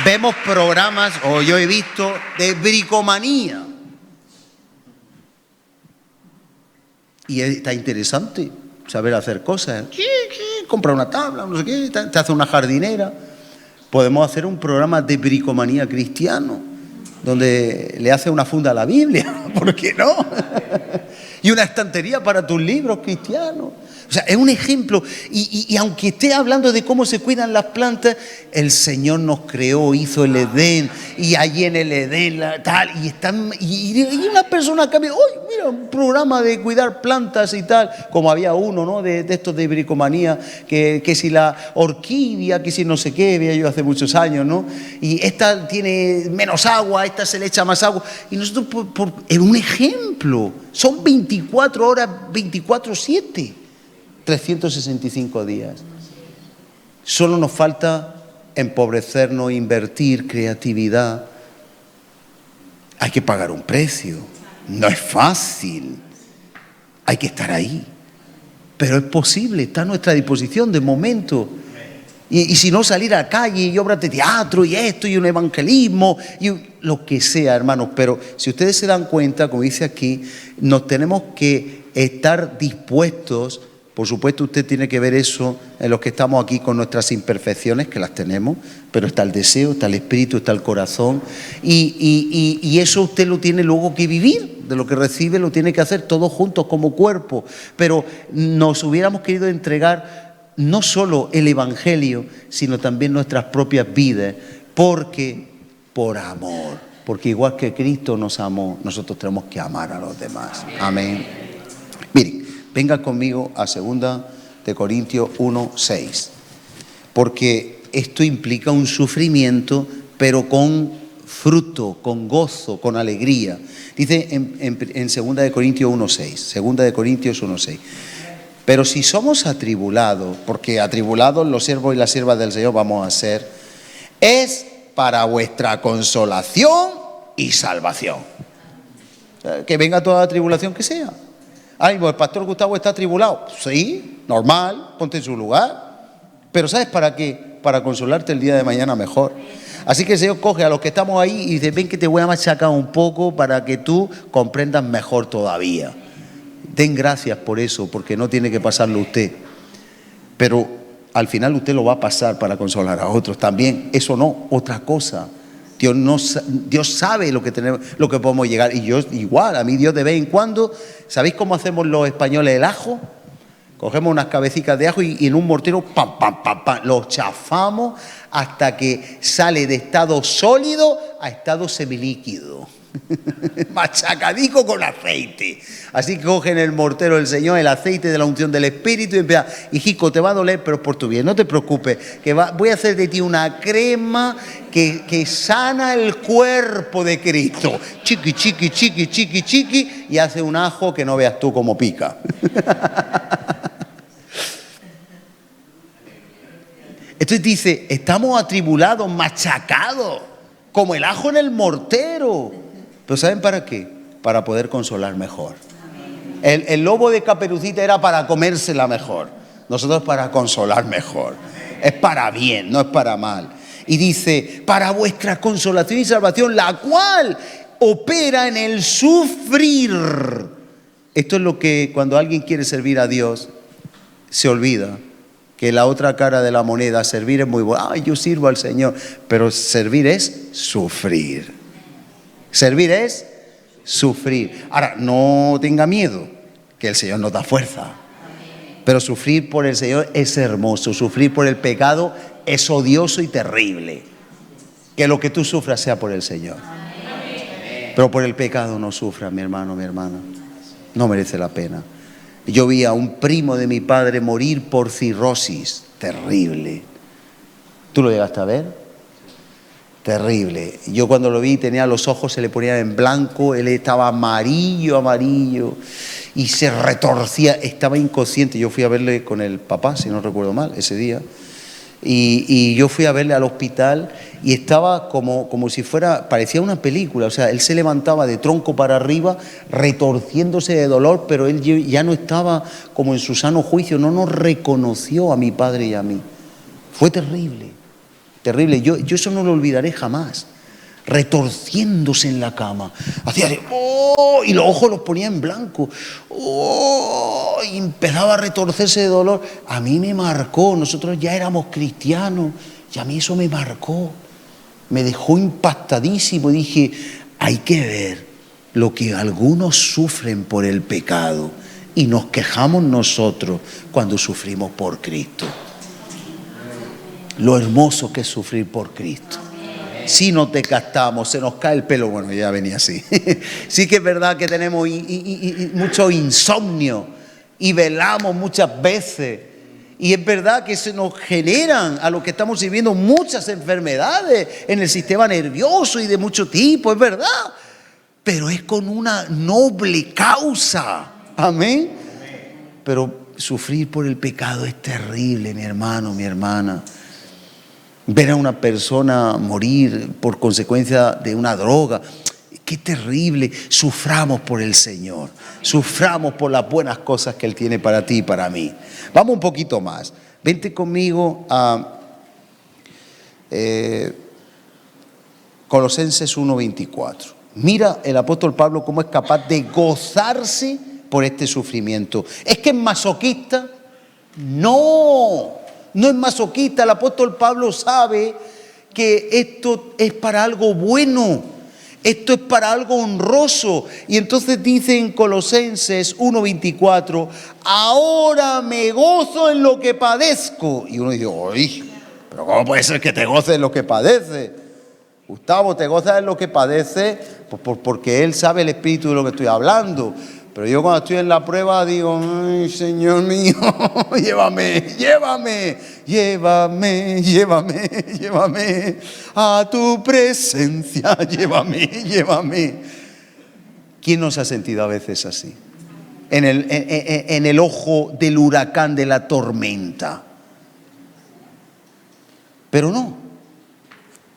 [SPEAKER 1] vemos programas, o yo he visto, de bricomanía. Y está interesante saber hacer cosas. Compra una tabla, no sé qué, te hace una jardinera. Podemos hacer un programa de bricomanía cristiano, donde le hace una funda a la Biblia, ¿por qué no? Y una estantería para tus libros cristianos. O sea, es un ejemplo. Y aunque esté hablando de cómo se cuidan las plantas, el Señor nos creó, hizo el Edén, y allí en el Edén, tal, y una persona cambia, ¡uy, mira, un programa de cuidar plantas y tal! Como había uno, ¿no?, de estos de bricomanía, que si la orquídea, que si no sé qué, veía yo hace muchos años, ¿no? Y esta tiene menos agua, esta se le echa más agua. Y nosotros, es un ejemplo. Son 24 horas, 24/7. 365 días. Solo nos falta empobrecernos, invertir, creatividad. Hay que pagar un precio. No es fácil. Hay que estar ahí. Pero es posible, está a nuestra disposición de momento. Y si no, salir a la calle y obras de teatro y esto y un evangelismo y lo que sea, hermanos. Pero si ustedes se dan cuenta, como dice aquí, nos tenemos que estar dispuestos. Por supuesto, usted tiene que ver eso en los que estamos aquí con nuestras imperfecciones, que las tenemos, pero está el deseo, está el espíritu, está el corazón. Y eso usted lo tiene luego que vivir, de lo que recibe lo tiene que hacer todos juntos como cuerpo. Pero nos hubiéramos querido entregar no solo el Evangelio, sino también nuestras propias vidas, porque por amor, porque igual que Cristo nos amó, nosotros tenemos que amar a los demás. Amén. Miren. Venga conmigo a 2 de Corintios 1:6, porque esto implica un sufrimiento, pero con fruto, con gozo, con alegría. Dice en 2 de Corintios 1:6, 2 de Corintios 1:6, pero si somos atribulados, porque atribulados los siervos y las siervas del Señor vamos a ser, es para vuestra consolación y salvación. Que venga toda la tribulación que sea. Ay, pues el pastor Gustavo está atribulado. Sí, normal, ponte en su lugar. Pero ¿sabes para qué? Para consolarte el día de mañana mejor. Así que el Señor coge a los que estamos ahí y dice, ven que te voy a machacar un poco para que tú comprendas mejor todavía. Den gracias por eso, porque no tiene que pasarlo usted. Pero al final usted lo va a pasar para consolar a otros también. Eso no, otra cosa. Dios sabe lo que tenemos, lo que podemos llegar. Y yo igual, a mí Dios de vez en cuando, ¿sabéis cómo hacemos los españoles el ajo? Cogemos unas cabecitas de ajo y en un mortero, pam, pam, pam, pam, lo chafamos hasta que sale de estado sólido a estado semilíquido. Machacadico con aceite. Así que cogen el mortero del Señor, el aceite de la unción del Espíritu y empieza, hijico, te va a doler, pero es por tu bien, no te preocupes, que voy a hacer de ti una crema que sana el cuerpo de Cristo. Chiqui, chiqui, chiqui, chiqui, chiqui, y hace un ajo que no veas tú cómo pica. Entonces dice, estamos atribulados, machacados, como el ajo en el mortero. ¿Pero saben para qué? Para poder consolar mejor. El lobo de Caperucita era para comérsela mejor. Nosotros para consolar mejor. Es para bien, no es para mal. Y dice, para vuestra consolación y salvación, la cual opera en el sufrir. Esto es lo que cuando alguien quiere servir a Dios, se olvida. Que la otra cara de la moneda, servir es muy bueno. Ay, yo sirvo al Señor. Pero servir es sufrir. Servir es sufrir. Ahora, no tenga miedo, que el Señor nos da fuerza. Pero sufrir por el Señor es hermoso. Sufrir por el pecado es odioso y terrible. Que lo que tú sufras sea por el Señor. Pero por el pecado no sufra, mi hermano, mi hermana. No merece la pena. Yo vi a un primo de mi padre morir por cirrosis. Terrible. ¿Tú lo llegaste a ver? Terrible. Yo cuando lo vi tenía los ojos, se le ponían en blanco, él estaba amarillo, amarillo, y se retorcía, estaba inconsciente. Yo fui a verle con el papá, si no recuerdo mal, ese día. Y yo fui a verle al hospital y estaba como si fuera, parecía una película. O sea, él se levantaba de tronco para arriba, retorciéndose de dolor, pero él ya no estaba como en su sano juicio, no nos reconoció a mi padre y a mí. Fue terrible. Terrible, yo eso no lo olvidaré jamás. Retorciéndose en la cama. Hacía así, ¡oh! Y los ojos los ponía en blanco. ¡Oh! Y empezaba a retorcerse de dolor. A mí me marcó, nosotros ya éramos cristianos y a mí eso me marcó. Me dejó impactadísimo y dije, hay que ver lo que algunos sufren por el pecado y nos quejamos nosotros cuando sufrimos por Cristo. Lo hermoso que es sufrir por Cristo. Si no te gastamos, se nos cae el pelo. Bueno, ya venía así. Sí que es verdad que tenemos mucho insomnio y velamos muchas veces. Y es verdad que se nos generan a los que estamos viviendo muchas enfermedades en el sistema nervioso y de mucho tipo, es verdad. Pero es con una noble causa. Amén. Pero sufrir por el pecado es terrible, mi hermano, mi hermana. Ver a una persona morir por consecuencia de una droga, qué terrible. Suframos por el Señor, suframos por las buenas cosas que Él tiene para ti y para mí. Vamos un poquito más. Vente conmigo a Colosenses 1:24. Mira el apóstol Pablo cómo es capaz de gozarse por este sufrimiento. ¿Es que es masoquista? No. No es masoquista, el apóstol Pablo sabe que esto es para algo bueno, esto es para algo honroso. Y entonces dice en Colosenses 1:24, ahora me gozo en lo que padezco. Y uno dice, uy, pero ¿cómo puede ser que te goces en lo que padeces? Gustavo, ¿te gozas en lo que padeces? Pues porque él sabe el espíritu de lo que estoy hablando. Pero yo cuando estoy en la prueba digo, ay, Señor mío, llévame, llévame, llévame, llévame, llévame a tu presencia, llévame, llévame. ¿Quién nos ha sentido a veces así? En el ojo del huracán, de la tormenta. Pero no.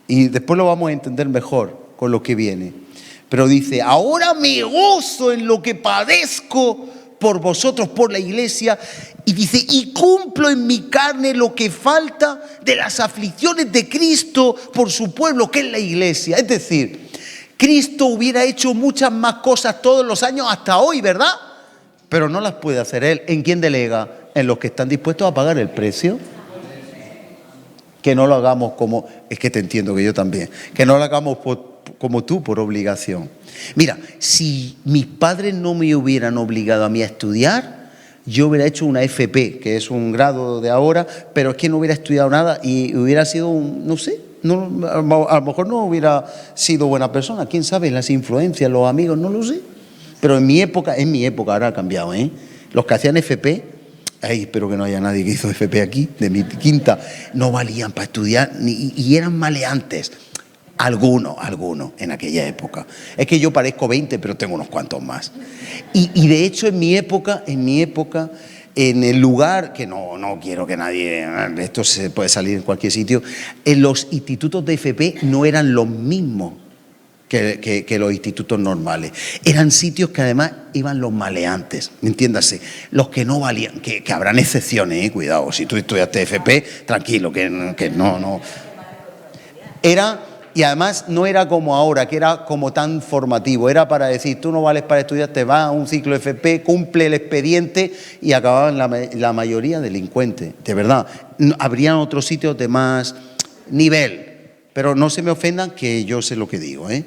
[SPEAKER 1] Y después lo vamos a entender mejor con lo que viene. Pero dice, ahora me gozo en lo que padezco por vosotros, por la iglesia, y dice, y cumplo en mi carne lo que falta de las aflicciones de Cristo por su pueblo, que es la iglesia. Es decir, Cristo hubiera hecho muchas más cosas todos los años hasta hoy, ¿verdad? Pero no las puede hacer Él. ¿En quién delega? En los que están dispuestos a pagar el precio. Que no lo hagamos como, es que te entiendo que yo también, que no lo hagamos como tú, por obligación. Mira, si mis padres no me hubieran obligado a mí a estudiar, yo hubiera hecho una FP, que es un grado de ahora, pero es que no hubiera estudiado nada y hubiera sido, no sé, a lo mejor no hubiera sido buena persona. ¿Quién sabe? Las influencias, los amigos, no lo sé. Pero en mi época, ahora ha cambiado, ¿eh? Los que hacían FP... Ay, espero que no haya nadie que hizo FP aquí, de mi quinta, no valían para estudiar y eran maleantes. Algunos en aquella época. Es que yo parezco 20, pero tengo unos cuantos más. Y de hecho en mi época, en el lugar, que no quiero que nadie, esto se puede salir en cualquier sitio, en los institutos de FP no eran los mismos que los institutos normales. Eran sitios que además iban los maleantes, entiéndase, los que no valían, que habrán excepciones, cuidado, si tú estudiaste FP, tranquilo, que no. Era, y además no era como ahora, que era como tan formativo, era para decir, tú no vales para estudiar, te vas a un ciclo FP, cumple el expediente y acababan la mayoría delincuentes, de verdad. Habrían otros sitios de más nivel, pero no se me ofendan que yo sé lo que digo, ¿eh?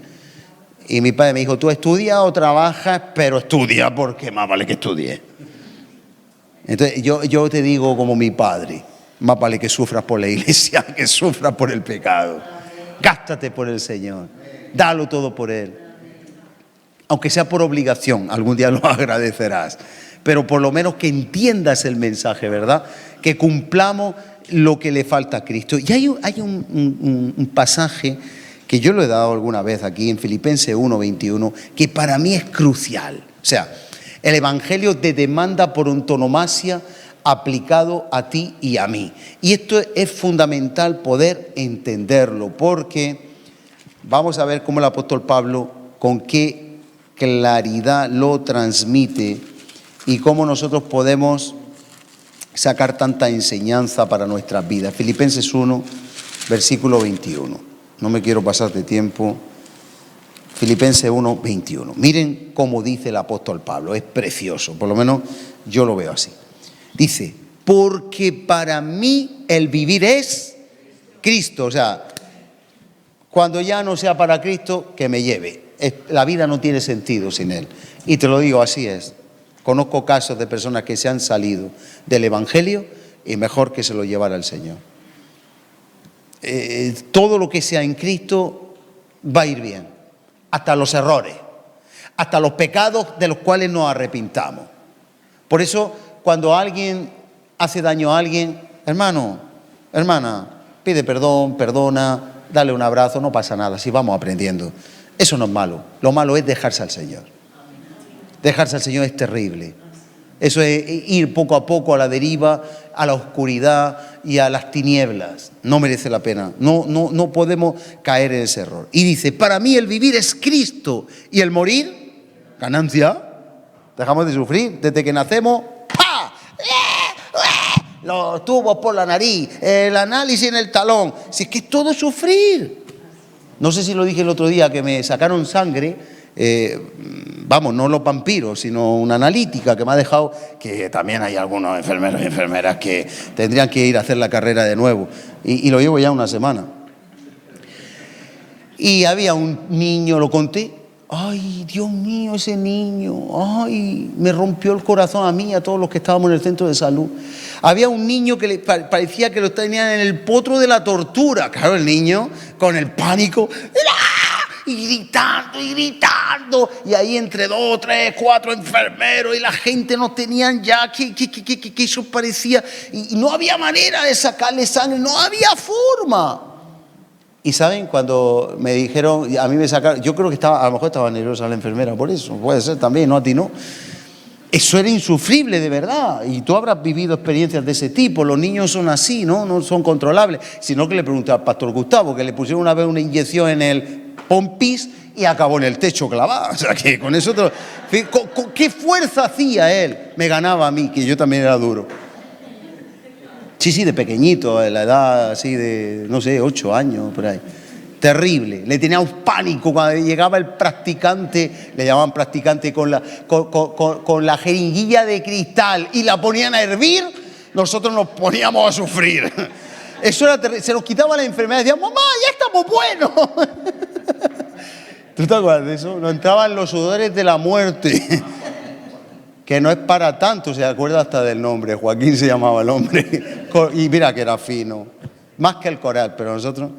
[SPEAKER 1] Y mi padre me dijo, tú estudias o trabajas, pero estudia porque más vale que estudie. Entonces yo te digo como mi padre, más vale que sufras por la iglesia que sufras por el pecado. Gástate por el Señor, dalo todo por Él. Aunque sea por obligación, algún día lo agradecerás. Pero por lo menos que entiendas el mensaje, ¿verdad? Que cumplamos lo que le falta a Cristo. Y hay un pasaje que yo lo he dado alguna vez aquí en Filipenses 1:21, que para mí es crucial. O sea, el Evangelio te demanda por antonomasia aplicado a ti y a mí. Y esto es fundamental poder entenderlo, porque vamos a ver cómo el apóstol Pablo, con qué claridad lo transmite y cómo nosotros podemos sacar tanta enseñanza para nuestras vidas. Filipenses 1, versículo 21. No me quiero pasar de tiempo. Filipenses 1, 21. Miren cómo dice el apóstol Pablo. Es precioso, por lo menos yo lo veo así. Dice, porque para mí el vivir es Cristo. O sea, cuando ya no sea para Cristo, que me lleve. La vida no tiene sentido sin Él. Y te lo digo, así es. Conozco casos de personas que se han salido del Evangelio y mejor que se lo llevara el Señor. Todo lo que sea en Cristo va a ir bien, hasta los errores, hasta los pecados de los cuales nos arrepintamos. Por eso, cuando alguien hace daño a alguien, hermano, hermana, pide perdón, perdona, dale un abrazo, no pasa nada, si vamos aprendiendo. Eso no es malo, lo malo es dejarse al Señor. Dejarse al Señor es terrible. Eso es ir poco a poco a la deriva, a la oscuridad y a las tinieblas. No merece la pena. No podemos caer en ese error. Y dice, para mí el vivir es Cristo y el morir, ganancia. Dejamos de sufrir desde que nacemos. ¡Pah! Los tubos por la nariz, el análisis en el talón. Si es que es todo sufrir. No sé si lo dije el otro día, que me sacaron sangre. No los vampiros, sino una analítica que me ha dejado, que también hay algunos enfermeros y enfermeras que tendrían que ir a hacer la carrera de nuevo, y lo llevo ya una semana. Y había un niño, lo conté, ay, Dios mío, ese niño, ay, me rompió el corazón a mí y a todos los que estábamos en el centro de salud. Había un niño que parecía que lo tenían en el potro de la tortura. Claro, el niño con el pánico, y gritando, y ahí entre 2, 3, 4 enfermeros y la gente no tenían ya, que eso parecía, y no había manera de sacarle sangre, no había forma. Y saben, cuando me dijeron, a mí me sacaron, yo creo que a lo mejor estaba nerviosa la enfermera por eso, puede ser también, no a ti no. Eso era insufrible de verdad, y tú habrás vivido experiencias de ese tipo. Los niños son así, no son controlables. Sino que le pregunté al pastor Gustavo, que le pusieron una vez una inyección en el pon pis y acabó en el techo clavado. O sea, que con eso... ¿Qué fuerza hacía él? Me ganaba a mí, que yo también era duro. Sí, de pequeñito, a la edad así de, no sé, 8 años, por ahí. Terrible. Le teníamos pánico cuando llegaba el practicante, le llamaban practicante, con la jeringuilla de cristal y la ponían a hervir, nosotros nos poníamos a sufrir. Eso era terrible. Se nos quitaba la enfermedad y decíamos, mamá, ya estamos buenos. ¿Tú te acuerdas de eso? Nos entraban los sudores de la muerte. Que no es para tanto, se acuerda hasta del nombre. Joaquín se llamaba el hombre. Y mira que era fino. Más que el coral, pero nosotros...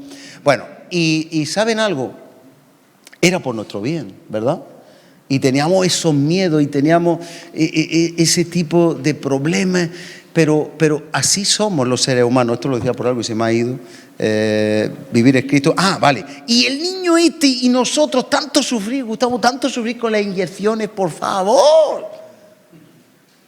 [SPEAKER 1] Bueno, y ¿saben algo? Era por nuestro bien, ¿verdad? Y teníamos esos miedos y teníamos ese tipo de problemas, pero así somos los seres humanos. Esto lo decía por algo y se me ha ido. Vivir es Cristo. Vale. Y el niño y nosotros, tanto sufrir, Gustavo, tanto sufrir con las inyecciones, por favor.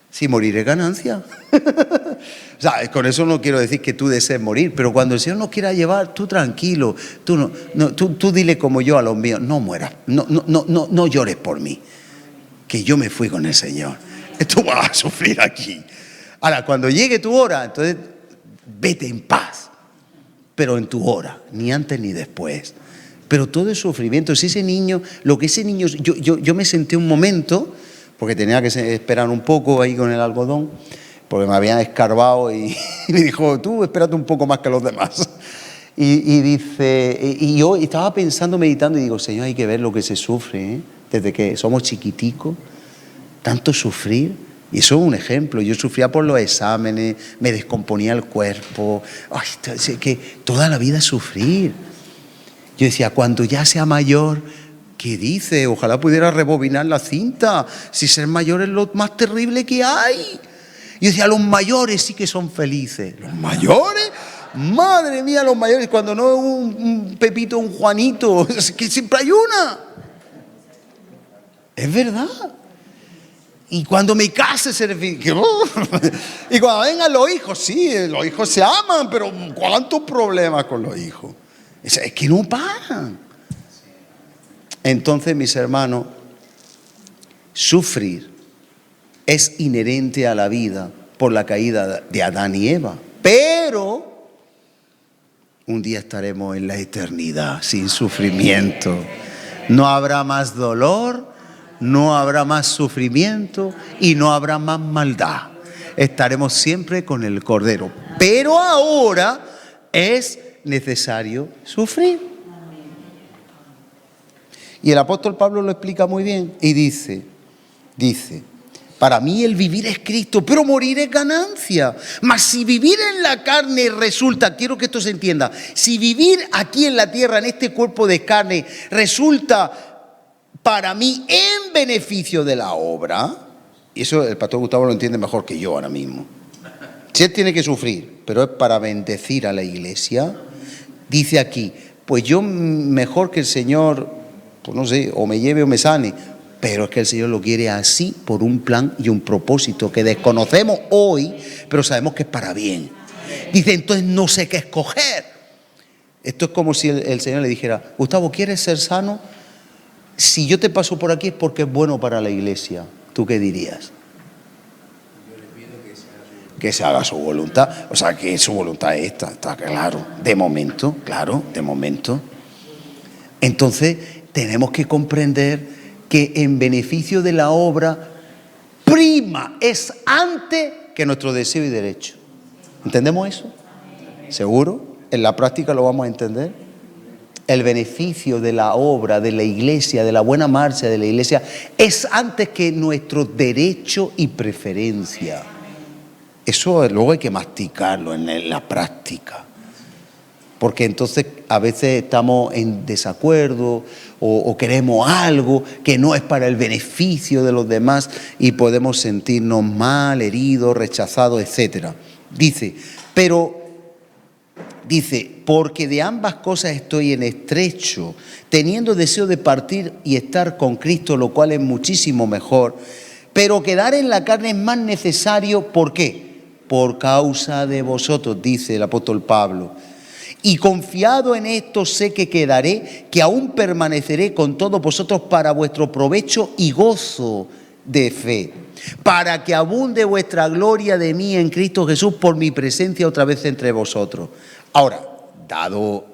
[SPEAKER 1] Si morir es ganancia. O sea, con eso no quiero decir que tú desees morir, pero cuando el Señor nos quiera llevar, tú tranquilo, tú dile como yo a los míos, no mueras, no llores por mí, que yo me fui con el Señor. Tú vas a sufrir aquí. Ahora, cuando llegue tu hora, entonces vete en paz, pero en tu hora, ni antes ni después. Pero todo es sufrimiento. Si ese niño, yo me senté un momento, porque tenía que esperar un poco ahí con el algodón, porque me habían escarbado y me dijo, tú espérate un poco más que los demás. Y yo estaba pensando, meditando, y digo, Señor, hay que ver lo que se sufre, ¿eh? Desde que somos chiquiticos, tanto sufrir. Y eso es un ejemplo. Yo sufría por los exámenes, me descomponía el cuerpo. Ay, que toda la vida es sufrir. Yo decía, cuando ya sea mayor, ¿qué dice? Ojalá pudiera rebobinar la cinta. Si ser mayor es lo más terrible que hay. Yo decía, los mayores sí que son felices. ¿Los mayores? Madre mía, los mayores. Cuando no es un Pepito, un Juanito, es que siempre hay una. Es verdad. Y cuando me case, y cuando vengan los hijos, sí, los hijos se aman, pero ¿cuántos problemas con los hijos? Es que no paran. Entonces, mis hermanos, sufrir es inherente a la vida por la caída de Adán y Eva. Pero un día estaremos en la eternidad sin sufrimiento. No habrá más dolor, no habrá más sufrimiento y no habrá más maldad. Estaremos siempre con el Cordero. Pero ahora es necesario sufrir. Y el apóstol Pablo lo explica muy bien y dice, para mí el vivir es Cristo, pero morir es ganancia. Mas si vivir en la carne resulta, quiero que esto se entienda, si vivir aquí en la tierra, en este cuerpo de carne, resulta para mí en beneficio de la obra, y eso el pastor Gustavo lo entiende mejor que yo ahora mismo. Si él tiene que sufrir, pero es para bendecir a la iglesia, dice aquí, pues yo mejor que el Señor, pues no sé, o me lleve o me sane, pero es que el Señor lo quiere así por un plan y un propósito que desconocemos hoy, pero sabemos que es para bien. Dice, entonces no sé qué escoger. Esto es como si el Señor le dijera, Gustavo, ¿quieres ser sano? Si yo te paso por aquí es porque es bueno para la iglesia. ¿Tú qué dirías? Que se haga su voluntad. O sea, que su voluntad es esta, está claro. De momento, claro, de momento. Entonces, tenemos que comprender que en beneficio de la obra prima, es antes que nuestro deseo y derecho. ¿Entendemos eso? ¿Seguro? ¿En la práctica lo vamos a entender? El beneficio de la obra de la iglesia, de la buena marcha de la iglesia, es antes que nuestro derecho y preferencia. Eso luego hay que masticarlo en la práctica. Porque entonces a veces estamos en desacuerdo o queremos algo que no es para el beneficio de los demás y podemos sentirnos mal, heridos, rechazados, etc. Dice, porque de ambas cosas estoy en estrecho, teniendo deseo de partir y estar con Cristo, lo cual es muchísimo mejor, pero quedar en la carne es más necesario, ¿por qué? Por causa de vosotros, dice el apóstol Pablo. Y confiado en esto sé que quedaré, que aún permaneceré con todos vosotros para vuestro provecho y gozo de fe, para que abunde vuestra gloria de mí en Cristo Jesús por mi presencia otra vez entre vosotros. Ahora, dado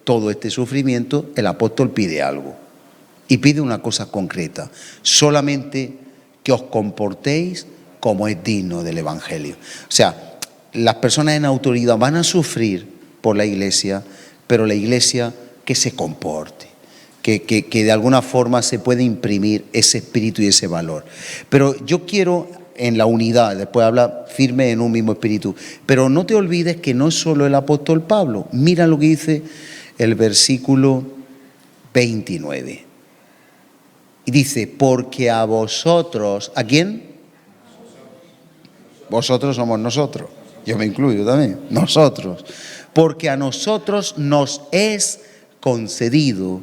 [SPEAKER 1] todo este sufrimiento, el apóstol pide algo. Y pide una cosa concreta: solamente que os comportéis como es digno del Evangelio. O sea, las personas en autoridad van a sufrir por la iglesia, pero la iglesia que se comporte, que de alguna forma se puede imprimir ese espíritu y ese valor. Pero yo quiero en la unidad, después habla firme en un mismo espíritu, pero no te olvides que no es solo el apóstol Pablo. Mira lo que dice el versículo 29. Y dice, porque a vosotros, ¿a quién? Vosotros somos nosotros, yo me incluyo también, nosotros. Porque a nosotros nos es concedido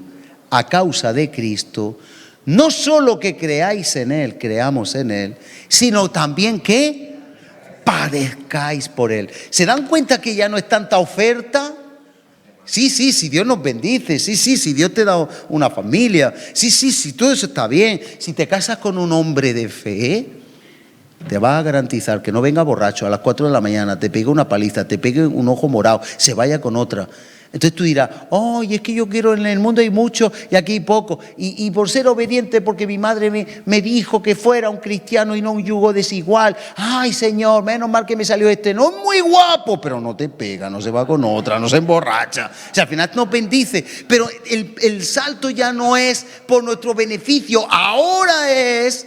[SPEAKER 1] a causa de Cristo, no solo que creáis en Él, creamos en Él, sino también que padezcáis por Él. ¿Se dan cuenta que ya no es tanta oferta? Sí, si Dios nos bendice, si Dios te da una familia, si todo eso está bien. Si te casas con un hombre de fe, te va a garantizar que no venga borracho a las 4 de la mañana, te pegue una paliza, te pegue un ojo morado, se vaya con otra. Entonces tú dirás, es que yo quiero, en el mundo hay mucho y aquí hay poco. Y por ser obediente, porque mi madre me dijo que fuera un cristiano y no un yugo desigual. Ay, Señor, menos mal que me salió este. No es muy guapo, pero no te pega, no se va con otra, no se emborracha. O sea, al final nos bendice. Pero el salto ya no es por nuestro beneficio. Ahora es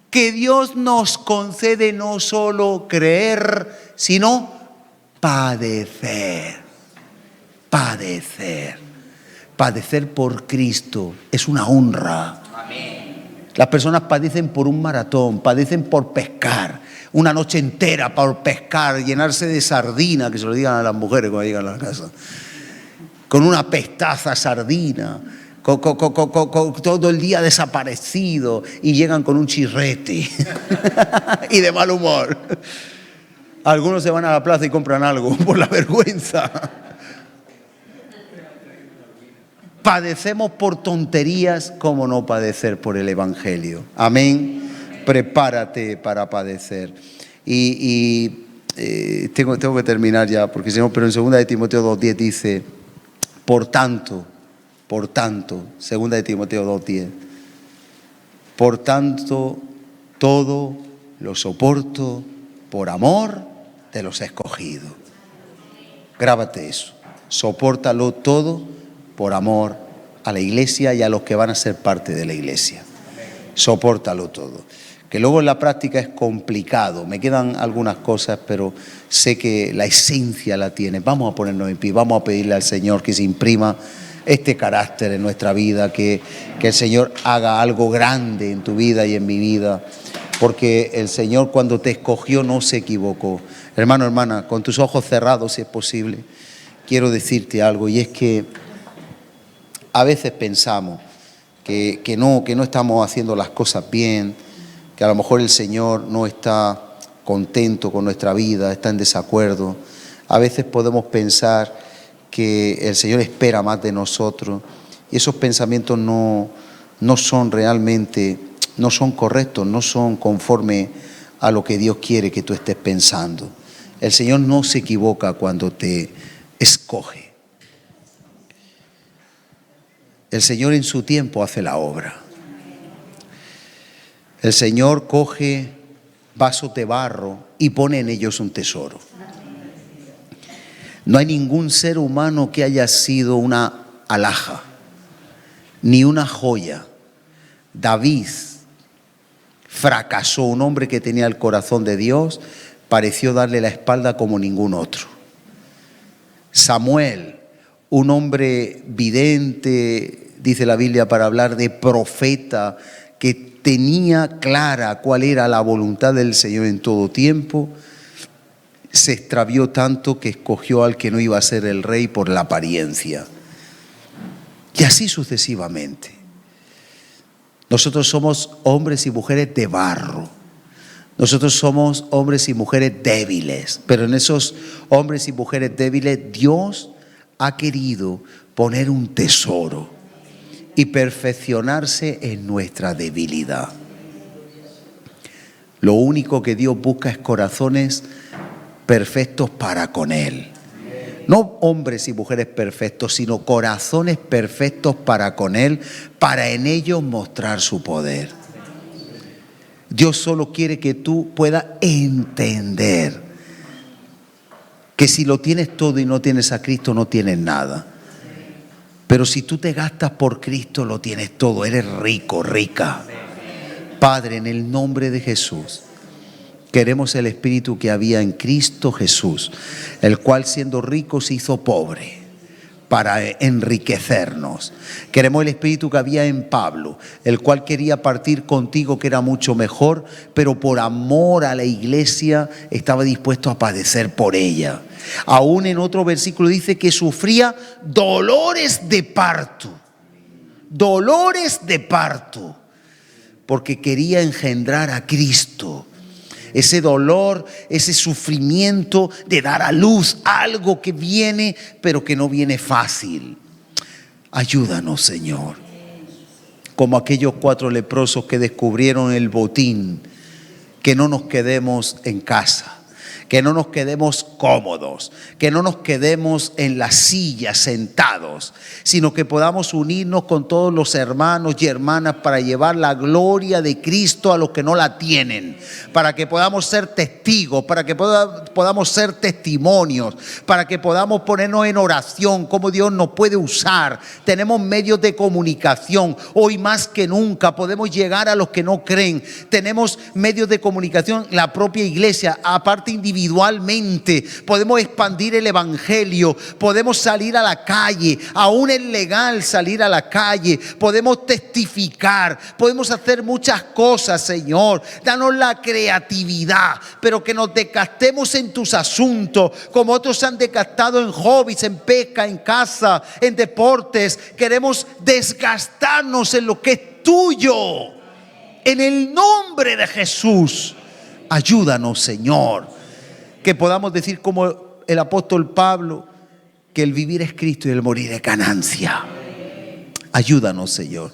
[SPEAKER 1] que Dios nos concede no solo creer, sino padecer. Padecer por Cristo es una honra. Amén. Las personas padecen por un maratón, padecen por pescar, una noche entera por pescar, llenarse de sardina, que se lo digan a las mujeres cuando llegan a la casa, con una pestaza sardina, con todo el día desaparecido, y llegan con un chirrete y de mal humor. Algunos se van a la plaza y compran algo por la vergüenza. Padecemos por tonterías, ¿cómo no padecer por el Evangelio? Amén. Prepárate para padecer. Tengo que terminar ya, porque si no, pero en 2 de Timoteo 2:10 dice, por tanto, 2 de Timoteo 2:10, por tanto, todo lo soporto por amor de los escogidos. Grábate eso. Sopórtalo todo por amor a la iglesia y a los que van a ser parte de la iglesia. Sopórtalo todo. Que luego en la práctica es complicado. Me quedan algunas cosas, pero sé que la esencia la tiene. Vamos a ponernos en pie, vamos a pedirle al Señor que se imprima este carácter en nuestra vida, que el Señor haga algo grande en tu vida y en mi vida, porque el Señor cuando te escogió no se equivocó. Hermano, hermana, con tus ojos cerrados, si es posible, quiero decirte algo, y es que a veces pensamos que no estamos haciendo las cosas bien, que a lo mejor el Señor no está contento con nuestra vida, está en desacuerdo. A veces podemos pensar que el Señor espera más de nosotros, y esos pensamientos no son realmente, no son correctos, no son conforme a lo que Dios quiere que tú estés pensando. El Señor no se equivoca cuando te escoge. El Señor en su tiempo hace la obra. El Señor coge vasos de barro y pone en ellos un tesoro. No hay ningún ser humano que haya sido una alhaja, ni una joya. David fracasó, un hombre que tenía el corazón de Dios, pareció darle la espalda como ningún otro. Samuel, un hombre vidente, dice la Biblia, para hablar de profeta, que tenía clara cuál era la voluntad del Señor en todo tiempo, se extravió tanto que escogió al que no iba a ser el rey por la apariencia. Y así sucesivamente. Nosotros somos hombres y mujeres de barro, Nosotros somos hombres y mujeres débiles, pero en esos hombres y mujeres débiles Dios ha querido poner un tesoro y perfeccionarse en nuestra debilidad. Lo único que Dios busca es corazones perfectos para con Él. No hombres y mujeres perfectos, sino corazones perfectos para con Él, para en ellos mostrar su poder. Dios solo quiere que tú puedas entender que si lo tienes todo y no tienes a Cristo, no tienes nada. Pero si tú te gastas por Cristo, lo tienes todo, eres rico, rica. Padre, en el nombre de Jesús, queremos el Espíritu que había en Cristo Jesús, el cual siendo rico se hizo pobre para enriquecernos. Queremos el Espíritu que había en Pablo, el cual quería partir contigo, que era mucho mejor, pero por amor a la iglesia estaba dispuesto a padecer por ella. Aún en otro versículo dice que sufría dolores de parto, porque quería engendrar a Cristo. Ese dolor, ese sufrimiento de dar a luz algo que viene, pero que no viene fácil. Ayúdanos, Señor. Como aquellos 4 leprosos que descubrieron el botín, que no nos quedemos en casa, que no nos quedemos cómodos, que no nos quedemos en la silla sentados, sino que podamos unirnos con todos los hermanos y hermanas para llevar la gloria de Cristo a los que no la tienen, para que podamos ser testigos, para que podamos ser testimonios, para que podamos ponernos en oración, cómo Dios nos puede usar. Tenemos medios de comunicación, hoy más que nunca podemos llegar a los que no creen. Tenemos medios de comunicación, la propia iglesia, aparte individualmente, podemos expandir el evangelio, podemos salir a la calle, aún es legal salir a la calle, podemos testificar, podemos hacer muchas cosas, Señor. Danos la creatividad, pero que nos desgastemos en tus asuntos, como otros se han desgastado en hobbies, en pesca, en casa, en deportes. Queremos desgastarnos en lo que es tuyo, en el nombre de Jesús. Ayúdanos, Señor, que podamos decir como el apóstol Pablo, que el vivir es Cristo y el morir es ganancia. Ayúdanos, Señor.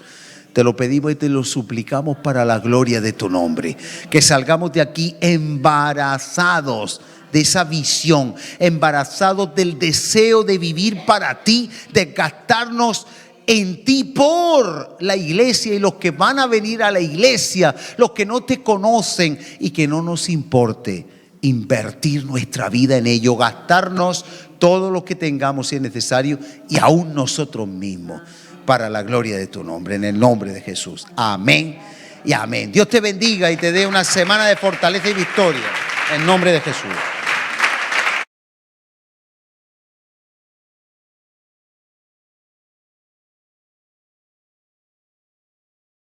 [SPEAKER 1] Te lo pedimos y te lo suplicamos para la gloria de tu nombre. Que salgamos de aquí embarazados de esa visión, embarazados del deseo de vivir para ti, de gastarnos en ti por la iglesia y los que van a venir a la iglesia, los que no te conocen, y que no nos importe invertir nuestra vida en ello, gastarnos todo lo que tengamos si es necesario, y aún nosotros mismos, para la gloria de tu nombre, en el nombre de Jesús. Amén y amén. Dios te bendiga y te dé una semana de fortaleza y victoria, en nombre de Jesús.